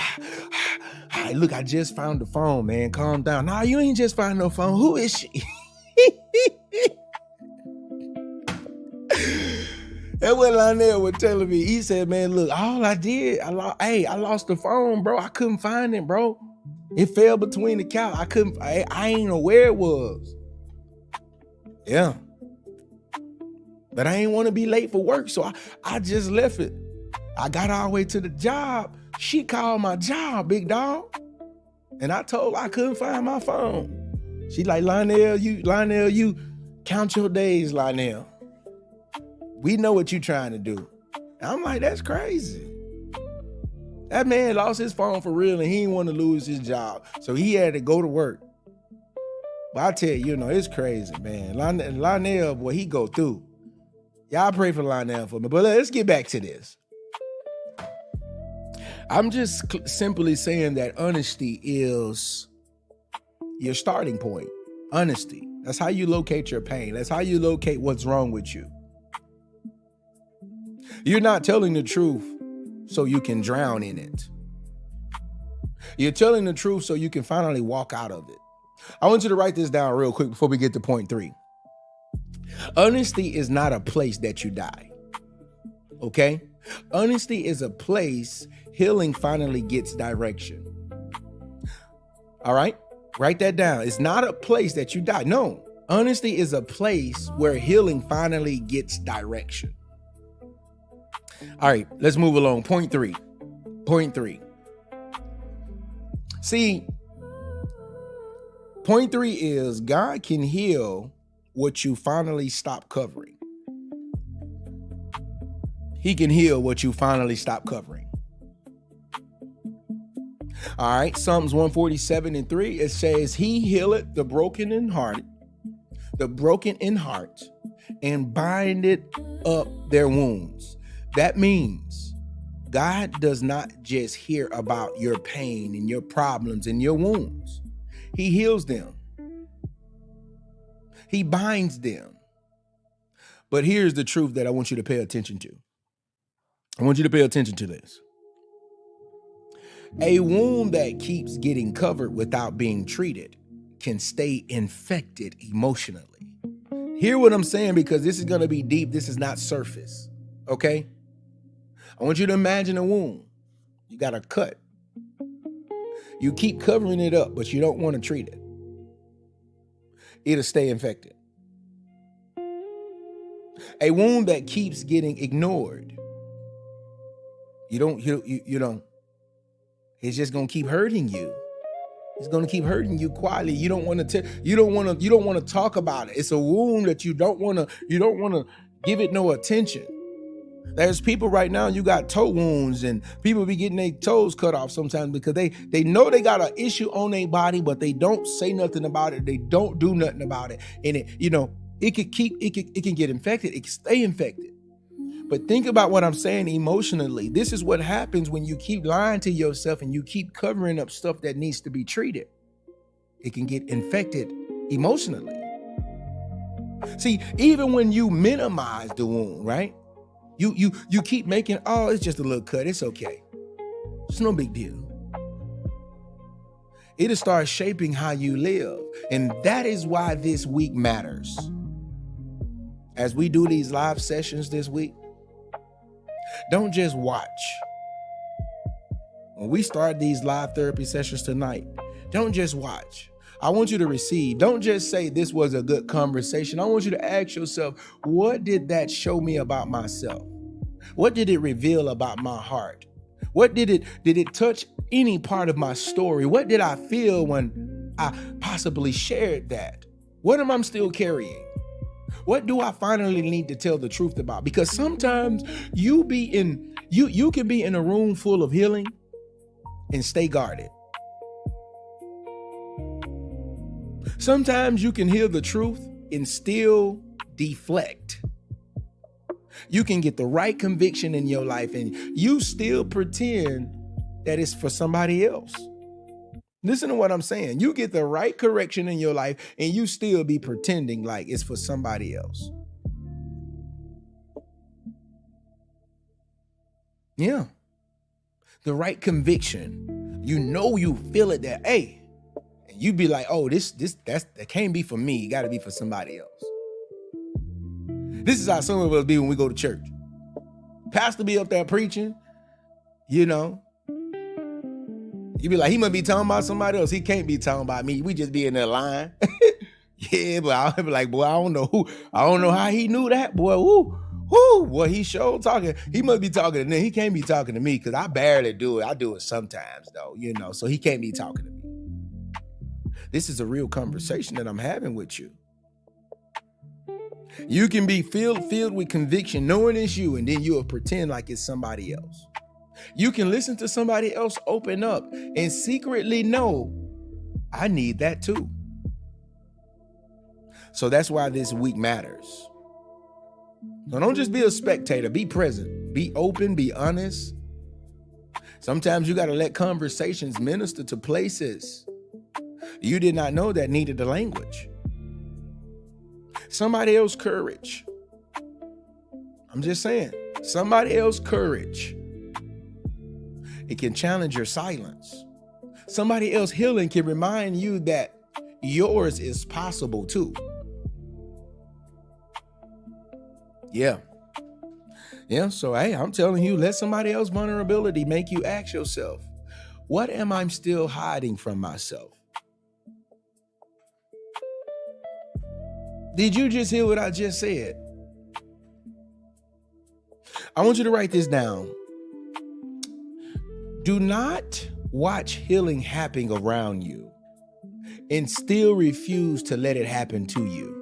Hey, look, I just found the phone, man. Calm down. Nah, you ain't just found no phone. Who is she? That's what Lionel was telling me. He said, man, look, all I did, I lost the phone, bro. I couldn't find it, bro. It fell between the couch. I ain't know where it was. Yeah. But I ain't want to be late for work, so I just left it. I got all the way to the job. She called my job, big dog. And I told her I couldn't find my phone. She like, Lionel, you count your days, Lionel. We know what you trying to do. And I'm like, that's crazy. That man lost his phone for real and he didn't want to lose his job. So he had to go to work. But I tell you, it's crazy, man. Lionel, boy, he go through. Y'all pray for Lionel for me. But let's get back to this. I'm just simply saying that honesty is your starting point. Honesty. That's how you locate your pain. That's how you locate what's wrong with you. You're not telling the truth so you can drown in it. You're telling the truth so you can finally walk out of it. I want you to write this down real quick before we get to point 3. Honesty is not a place that you die. Okay? Honesty is a place healing finally gets direction. All right? Write that down. It's not a place that you die. No. Honesty is a place where healing finally gets direction. All right, let's move along. Point 3. Point 3. See, point 3 is God can heal what you finally stop covering. He can heal what you finally stop covering. All right, Psalms 147:3, it says, He healeth the broken in heart, and bindeth up their wounds. That means God does not just hear about your pain and your problems and your wounds. He heals them. He binds them. But here's the truth that I want you to pay attention to. I want you to pay attention to this. A wound that keeps getting covered without being treated can stay infected emotionally. Hear what I'm saying, because this is going to be deep. This is not surface. Okay? I want you to imagine a wound. You got a cut. You keep covering it up, but you don't want to treat it. It'll stay infected. A wound that keeps getting ignored. You don't, it's just going to keep hurting you. It's going to keep hurting you quietly. You don't want to talk about it. It's a wound that you don't want to give it no attention. There's people right now, you got toe wounds, and people be getting their toes cut off sometimes because they know they got an issue on their body, but they don't say nothing about it. They don't do nothing about it. And it can get infected. It can stay infected. But think about what I'm saying emotionally. This is what happens when you keep lying to yourself and you keep covering up stuff that needs to be treated. It can get infected emotionally. See, even when you minimize the wound, right? You keep making, oh, it's just a little cut. It's okay. It's no big deal. It'll start shaping how you live. And that is why this week matters. As we do these live sessions this week, don't just watch. When we start these live therapy sessions tonight, don't just watch. I want you to receive. Don't just say this was a good conversation. I want you to ask yourself, what did that show me about myself? What did it reveal about my heart? What did it touch any part of my story? What did I feel when I possibly shared that? What am I still carrying? What do I finally need to tell the truth about? Because sometimes you can be in a room full of healing and stay guarded. Sometimes you can hear the truth and still deflect. You can get the right conviction in your life and you still pretend that it's for somebody else. Listen to what I'm saying. You get the right correction in your life and you still be pretending like it's for somebody else. Yeah. The right conviction. You feel it that, hey, and you be like, oh, that can't be for me. It got to be for somebody else. This is how some of us be when we go to church. Pastor be up there preaching, you be like, he must be talking about somebody else. He can't be talking about me. We just be in there lying. Yeah, but I'll be like, boy, I don't know how he knew that, boy. Boy, he sure talking. He must be talking to me. He can't be talking to me because I barely do it. I do it sometimes though, so he can't be talking to me. This is a real conversation that I'm having with you. You can be filled with conviction, knowing it's you, and then you'll pretend like it's somebody else. You can listen to somebody else open up and secretly know, I need that too. So that's why this week matters. So don't just be a spectator, be present, be open, be honest. Sometimes you got to let conversations minister to places you did not know that needed the language. Somebody else's courage. I'm just saying, somebody else's courage. It can challenge your silence. Somebody else's healing can remind you that yours is possible too. Yeah. So, hey, I'm telling you, let somebody else's vulnerability make you ask yourself, what am I still hiding from myself? Did you just hear what I just said? I want you to write this down. Do not watch healing happen around you and still refuse to let it happen to you.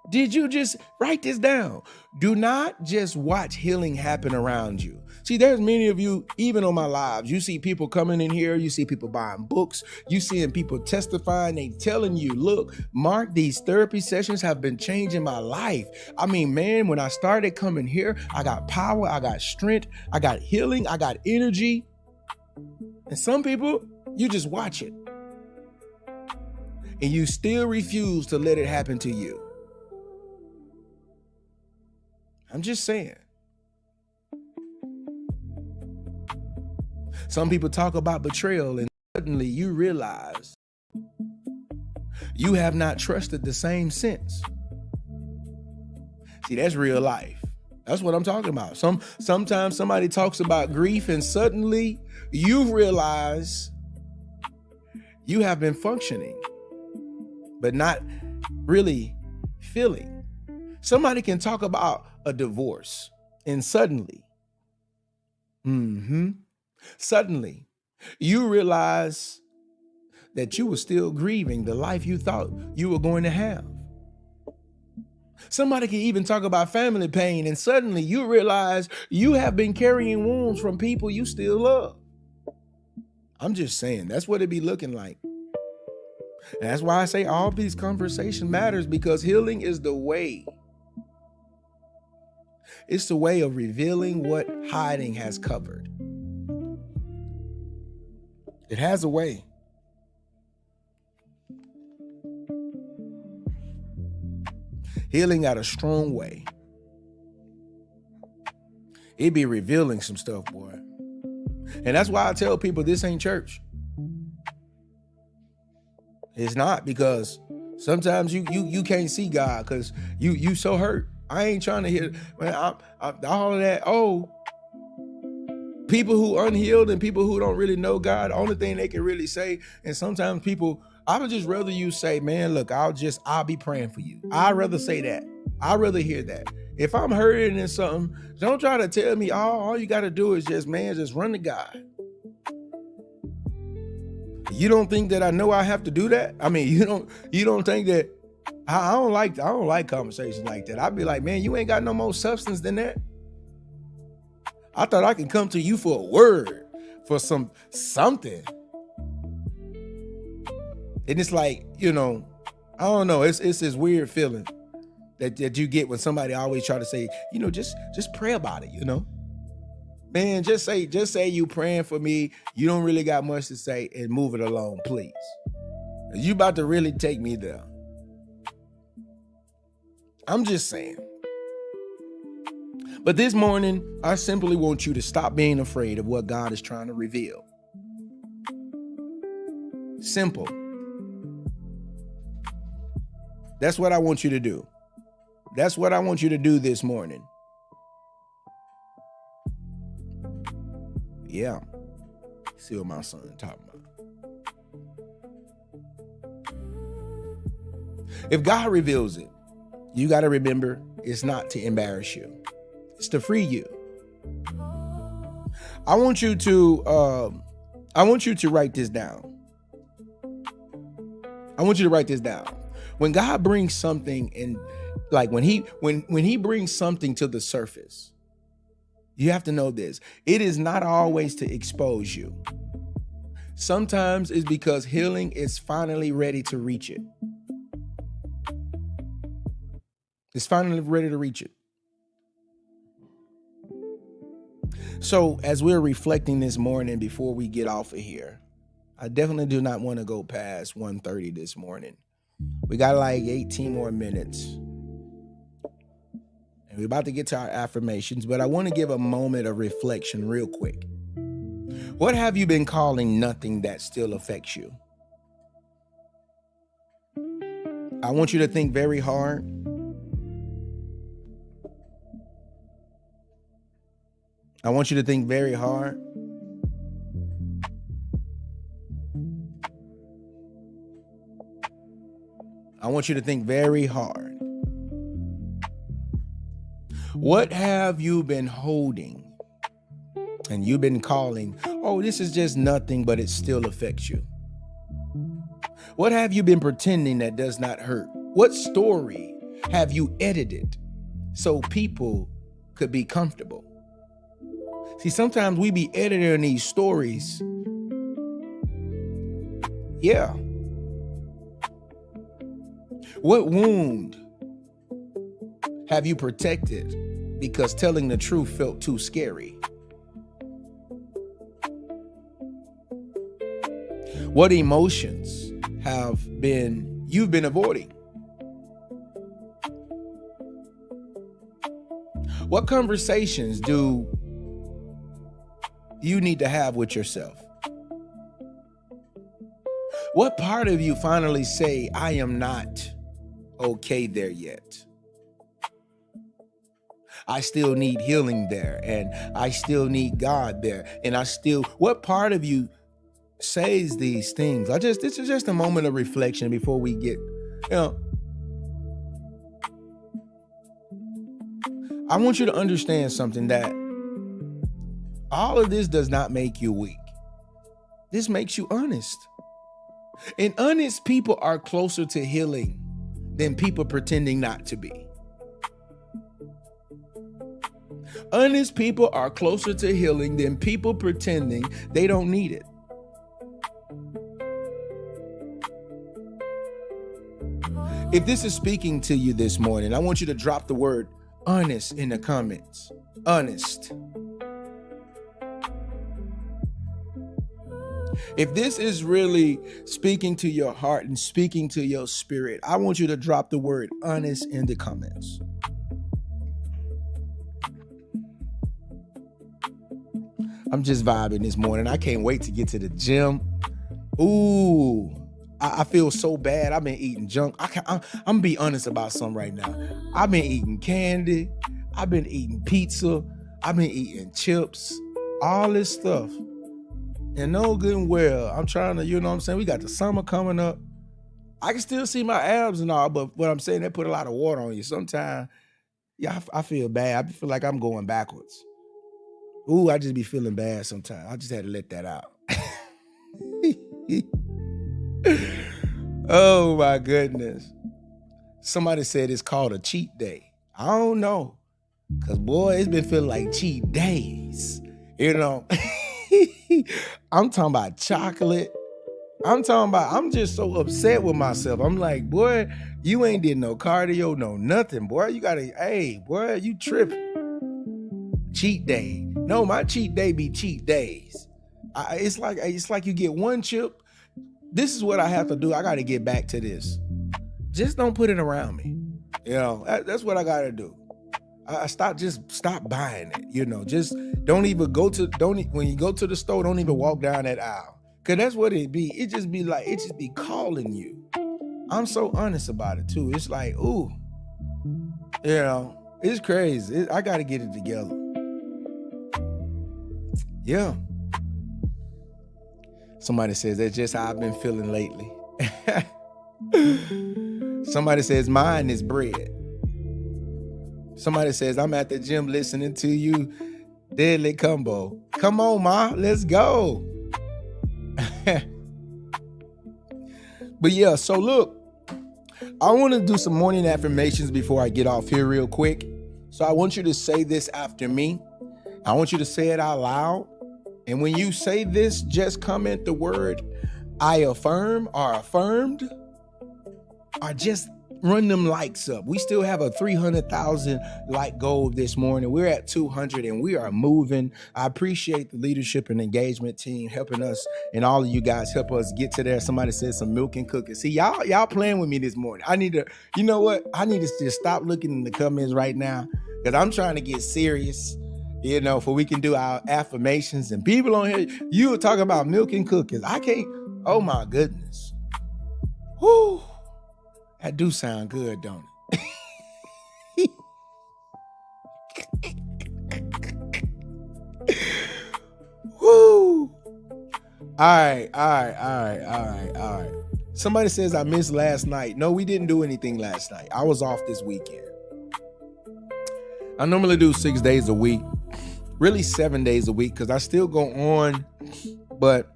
Did you just write this down? Do not just watch healing happen around you. See, there's many of you, even on my lives, you see people coming in here, you see people buying books, you seeing people testifying, they telling you, look, Mark, these therapy sessions have been changing my life. I mean, man, when I started coming here, I got power, I got strength, I got healing, I got energy. And some people, you just watch it. And you still refuse to let it happen to you. I'm just saying. Some people talk about betrayal and suddenly you realize you have not trusted the same since. See, that's real life. That's what I'm talking about. Sometimes somebody talks about grief and suddenly you realize you have been functioning, but not really feeling. Somebody can talk about a divorce and suddenly you realize that you were still grieving the life you thought you were going to have. Somebody can even talk about family pain and suddenly you realize you have been carrying wounds from people you still love. I'm just saying, that's what it be looking like. And that's why I say all these conversation matters, because healing is the way. It's the way of revealing what hiding has covered. It has a way. Healing got a strong way. It be revealing some stuff, boy. And that's why I tell people this ain't church. It's not, because sometimes you can't see God because you so hurt. I ain't trying to hear, man, all of that. Oh, people who unhealed and people who don't really know God, the only thing they can really say, and sometimes people, I would just rather you say, man, look, I'll be praying for you. I'd rather say that. I'd rather hear that. If I'm hurting in something, don't try to tell me all you got to do is just run to God. You don't think that I know I have to do that? I mean, you don't think that I don't like conversations like that. I'd be like, man, you ain't got no more substance than that. I thought I could come to you for a word, for something. And it's like, I don't know. It's this weird feeling that you get when somebody always try to say, just pray about it, Man, just say you praying for me. You don't really got much to say, and move it along, please. You about to really take me there. I'm just saying. But this morning, I simply want you to stop being afraid of what God is trying to reveal. Simple. That's what I want you to do. That's what I want you to do this morning. Yeah. See what my son talking about. If God reveals it, you got to remember it's not to embarrass you. It's to free you. I want you to write this down. I want you to write this down. When God brings something in, like when he brings something to the surface, you have to know this. It is not always to expose you. Sometimes it's because healing is finally ready to reach it. It's finally ready to reach it. So as we're reflecting this morning before we get off of here, I definitely do not want to go past 1:30 this morning. We got like 18 more minutes. And we're about to get to our affirmations, but I want to give a moment of reflection real quick. What have you been calling nothing that still affects you? I want you to think very hard. I want you to think very hard. I want you to think very hard. What have you been holding and you've been calling, oh, this is just nothing, but it still affects you? What have you been pretending that does not hurt? What story have you edited so people could be comfortable? See, sometimes we be editing these stories. Yeah. What wound have you protected because telling the truth felt too scary? What emotions you've been avoiding? What conversations do you need to have with yourself? What part of you finally say, I am not okay there yet? I still need healing there, and I still need God there, and what part of you says these things? This is just a moment of reflection before we get, I want you to understand something, that all of this does not make you weak. This makes you honest. And honest people are closer to healing than people pretending not to be. Honest people are closer to healing than people pretending they don't need it. If this is speaking to you this morning, I want you to drop the word honest in the comments. Honest. If this is really speaking to your heart and speaking to your spirit, I want you to drop the word honest in the comments. I'm just vibing this morning. I can't wait to get to the gym. Ooh, I feel so bad. I've been eating junk. I'm gonna be honest about something right now. I've been eating candy. I've been eating pizza. I've been eating chips. All this stuff. And no good and well, I'm trying to, you know what I'm saying? We got the summer coming up. I can still see my abs and all, but what I'm saying, they put a lot of water on you. Sometimes, yeah, I feel bad. I feel like I'm going backwards. Ooh, I just be feeling bad sometimes. I just had to let that out. Oh my goodness. Somebody said it's called a cheat day. I don't know. Cause boy, it's been feeling like cheat days. You know? I'm talking about chocolate. I'm just so upset with myself. I'm like, boy, you ain't did no cardio, no nothing, boy. Hey, boy, you tripping. Cheat day. No, my cheat day be cheat days. It's like you get one chip. This is what I have to do. I got to get back to this. Just don't put it around me. You know, that's what I got to do. Stop buying it. You know, just when you go to the store, don't even walk down that aisle. Cause that's what it be. It just be calling you. I'm so honest about it too. It's like, ooh, you know, it's crazy. I got to get it together. Yeah. Somebody says that's just how I've been feeling lately. Somebody says mine is bread. Somebody says I'm at the gym listening to you. Deadly combo. Come on, Ma, let's go. But yeah, so look, I want to do some morning affirmations before I get off here real quick. So I want you to say this after me. I want you to say it out loud. And when you say this, just comment the word I affirm or affirmed, or just Run them likes up. We still have a 300,000 like goal this morning. We're at 200 and we are moving. I appreciate the leadership and engagement team helping us, and all of you guys help us get to there. Somebody said some milk and cookies. See, y'all playing with me this morning. I need to, you know what? I need to just stop looking in the comments right now because I'm trying to get serious. For we can do our affirmations, and people on here, you were talking about milk and cookies. I can't, oh my goodness. Whoo. That do sound good, don't it? Woo! All right. Somebody says I missed last night. No, we didn't do anything last night. I was off this weekend. I normally do 6 days a week, really 7 days a week, because I still go on, but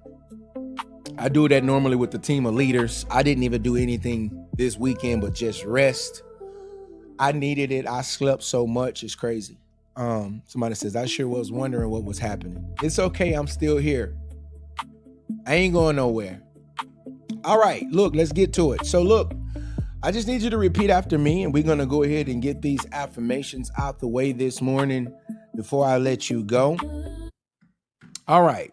I do that normally with the team of leaders. I didn't even do anything this weekend but just rest. I needed it. I slept so much. It's crazy. Somebody says, I sure was wondering what was happening. It's okay. I'm still here. I ain't going nowhere. All right, look, let's get to it. So look, I just need you to repeat after me, and we're going to go ahead and get these affirmations out the way this morning before I let you go. All right.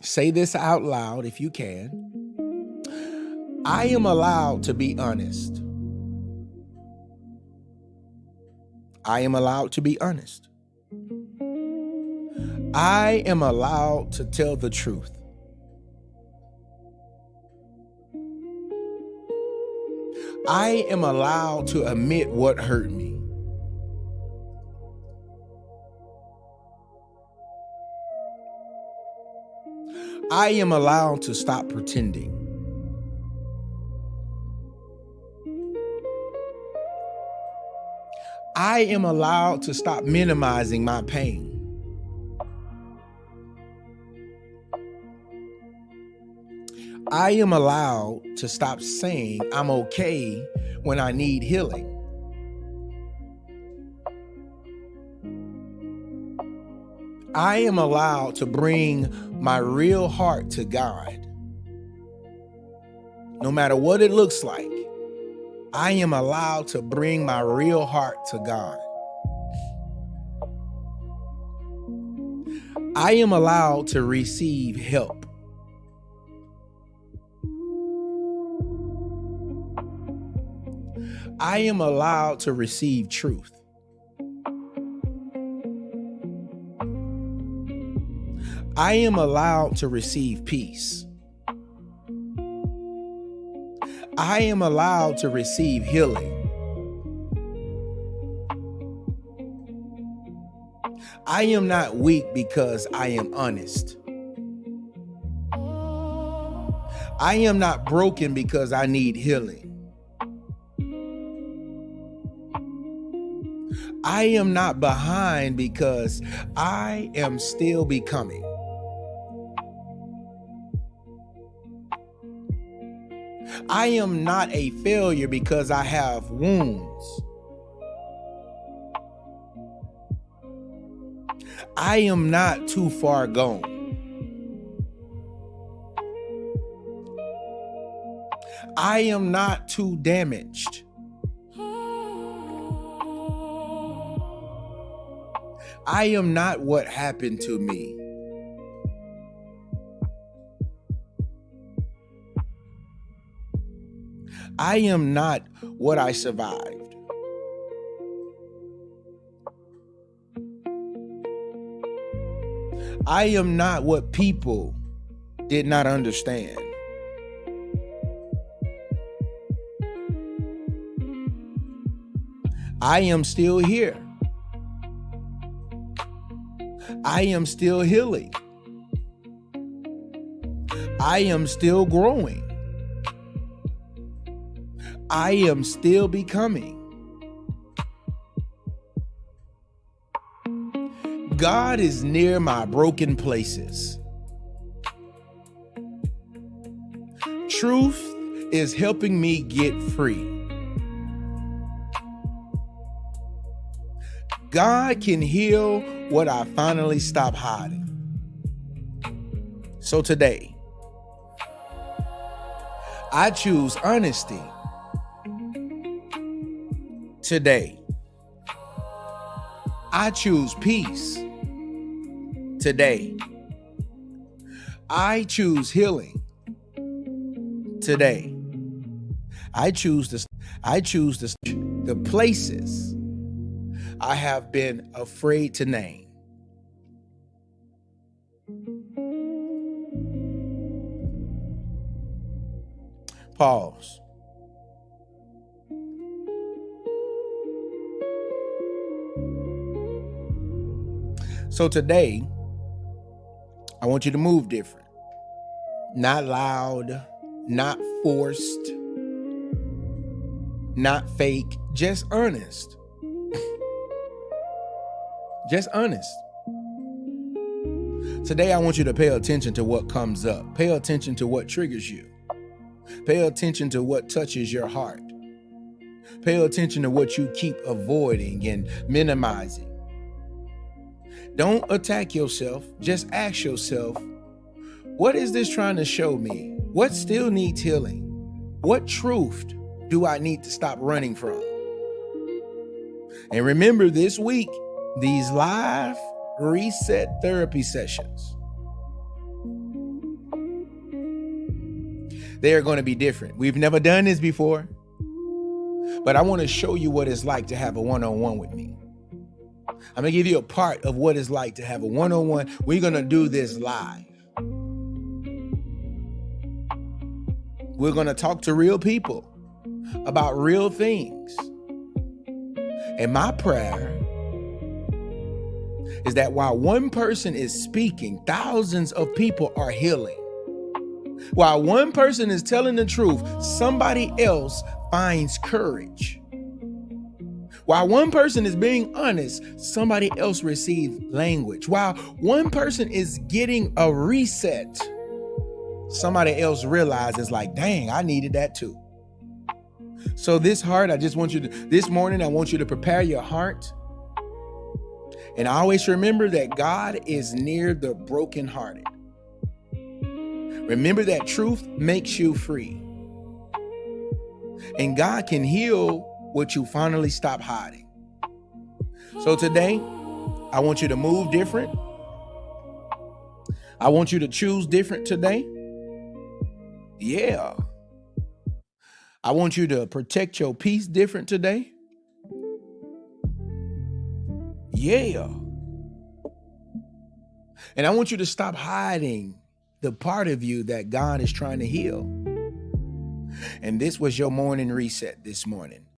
Say this out loud if you can. I am allowed to be honest. I am allowed to be honest. I am allowed to tell the truth. I am allowed to admit what hurt me. I am allowed to stop pretending. I am allowed to stop minimizing my pain. I am allowed to stop saying I'm okay when I need healing. I am allowed to bring my real heart to God. No matter what it looks like, I am allowed to bring my real heart to God. I am allowed to receive help. I am allowed to receive truth. I am allowed to receive peace. I am allowed to receive healing. I am not weak because I am honest. I am not broken because I need healing. I am not behind because I am still becoming. I am not a failure because I have wounds. I am not too far gone. I am not too damaged. I am not what happened to me. I am not what I survived. I am not what people did not understand. I am still here. I am still healing. I am still growing. I am still becoming. God is near my broken places. Truth is helping me get free. God can heal what I finally stopped hiding. So today, I choose honesty. today. I choose peace today. I choose healing today. I choose the places I have been afraid to name. Pause. So today, I want you to move different. Not loud, not forced, not fake, just earnest. Just honest. Today, I want you to pay attention to what comes up. Pay attention to what triggers you. Pay attention to what touches your heart. Pay attention to what you keep avoiding and minimizing. Don't attack yourself. Just ask yourself, what is this trying to show me? What still needs healing? What truth do I need to stop running from? And remember this week, these live reset therapy sessions, they are going to be different. We've never done this before, but I want to show you what it's like to have a one-on-one with me. I'm going to give you a part of what it's like to have a one-on-one. We're going to do this live. We're going to talk to real people about real things. And my prayer is that while one person is speaking, thousands of people are healing. While one person is telling the truth, somebody else finds courage. While one person is being honest, somebody else receives language. While one person is getting a reset, somebody else realizes like, dang, I needed that too. So this morning, I want you to prepare your heart. And always remember that God is near the brokenhearted. Remember that truth makes you free. And God can heal what you finally stop hiding. So today, I want you to move different. I want you to choose different today. Yeah. I want you to protect your peace different today. Yeah. And I want you to stop hiding the part of you that God is trying to heal. And this was your morning reset this morning.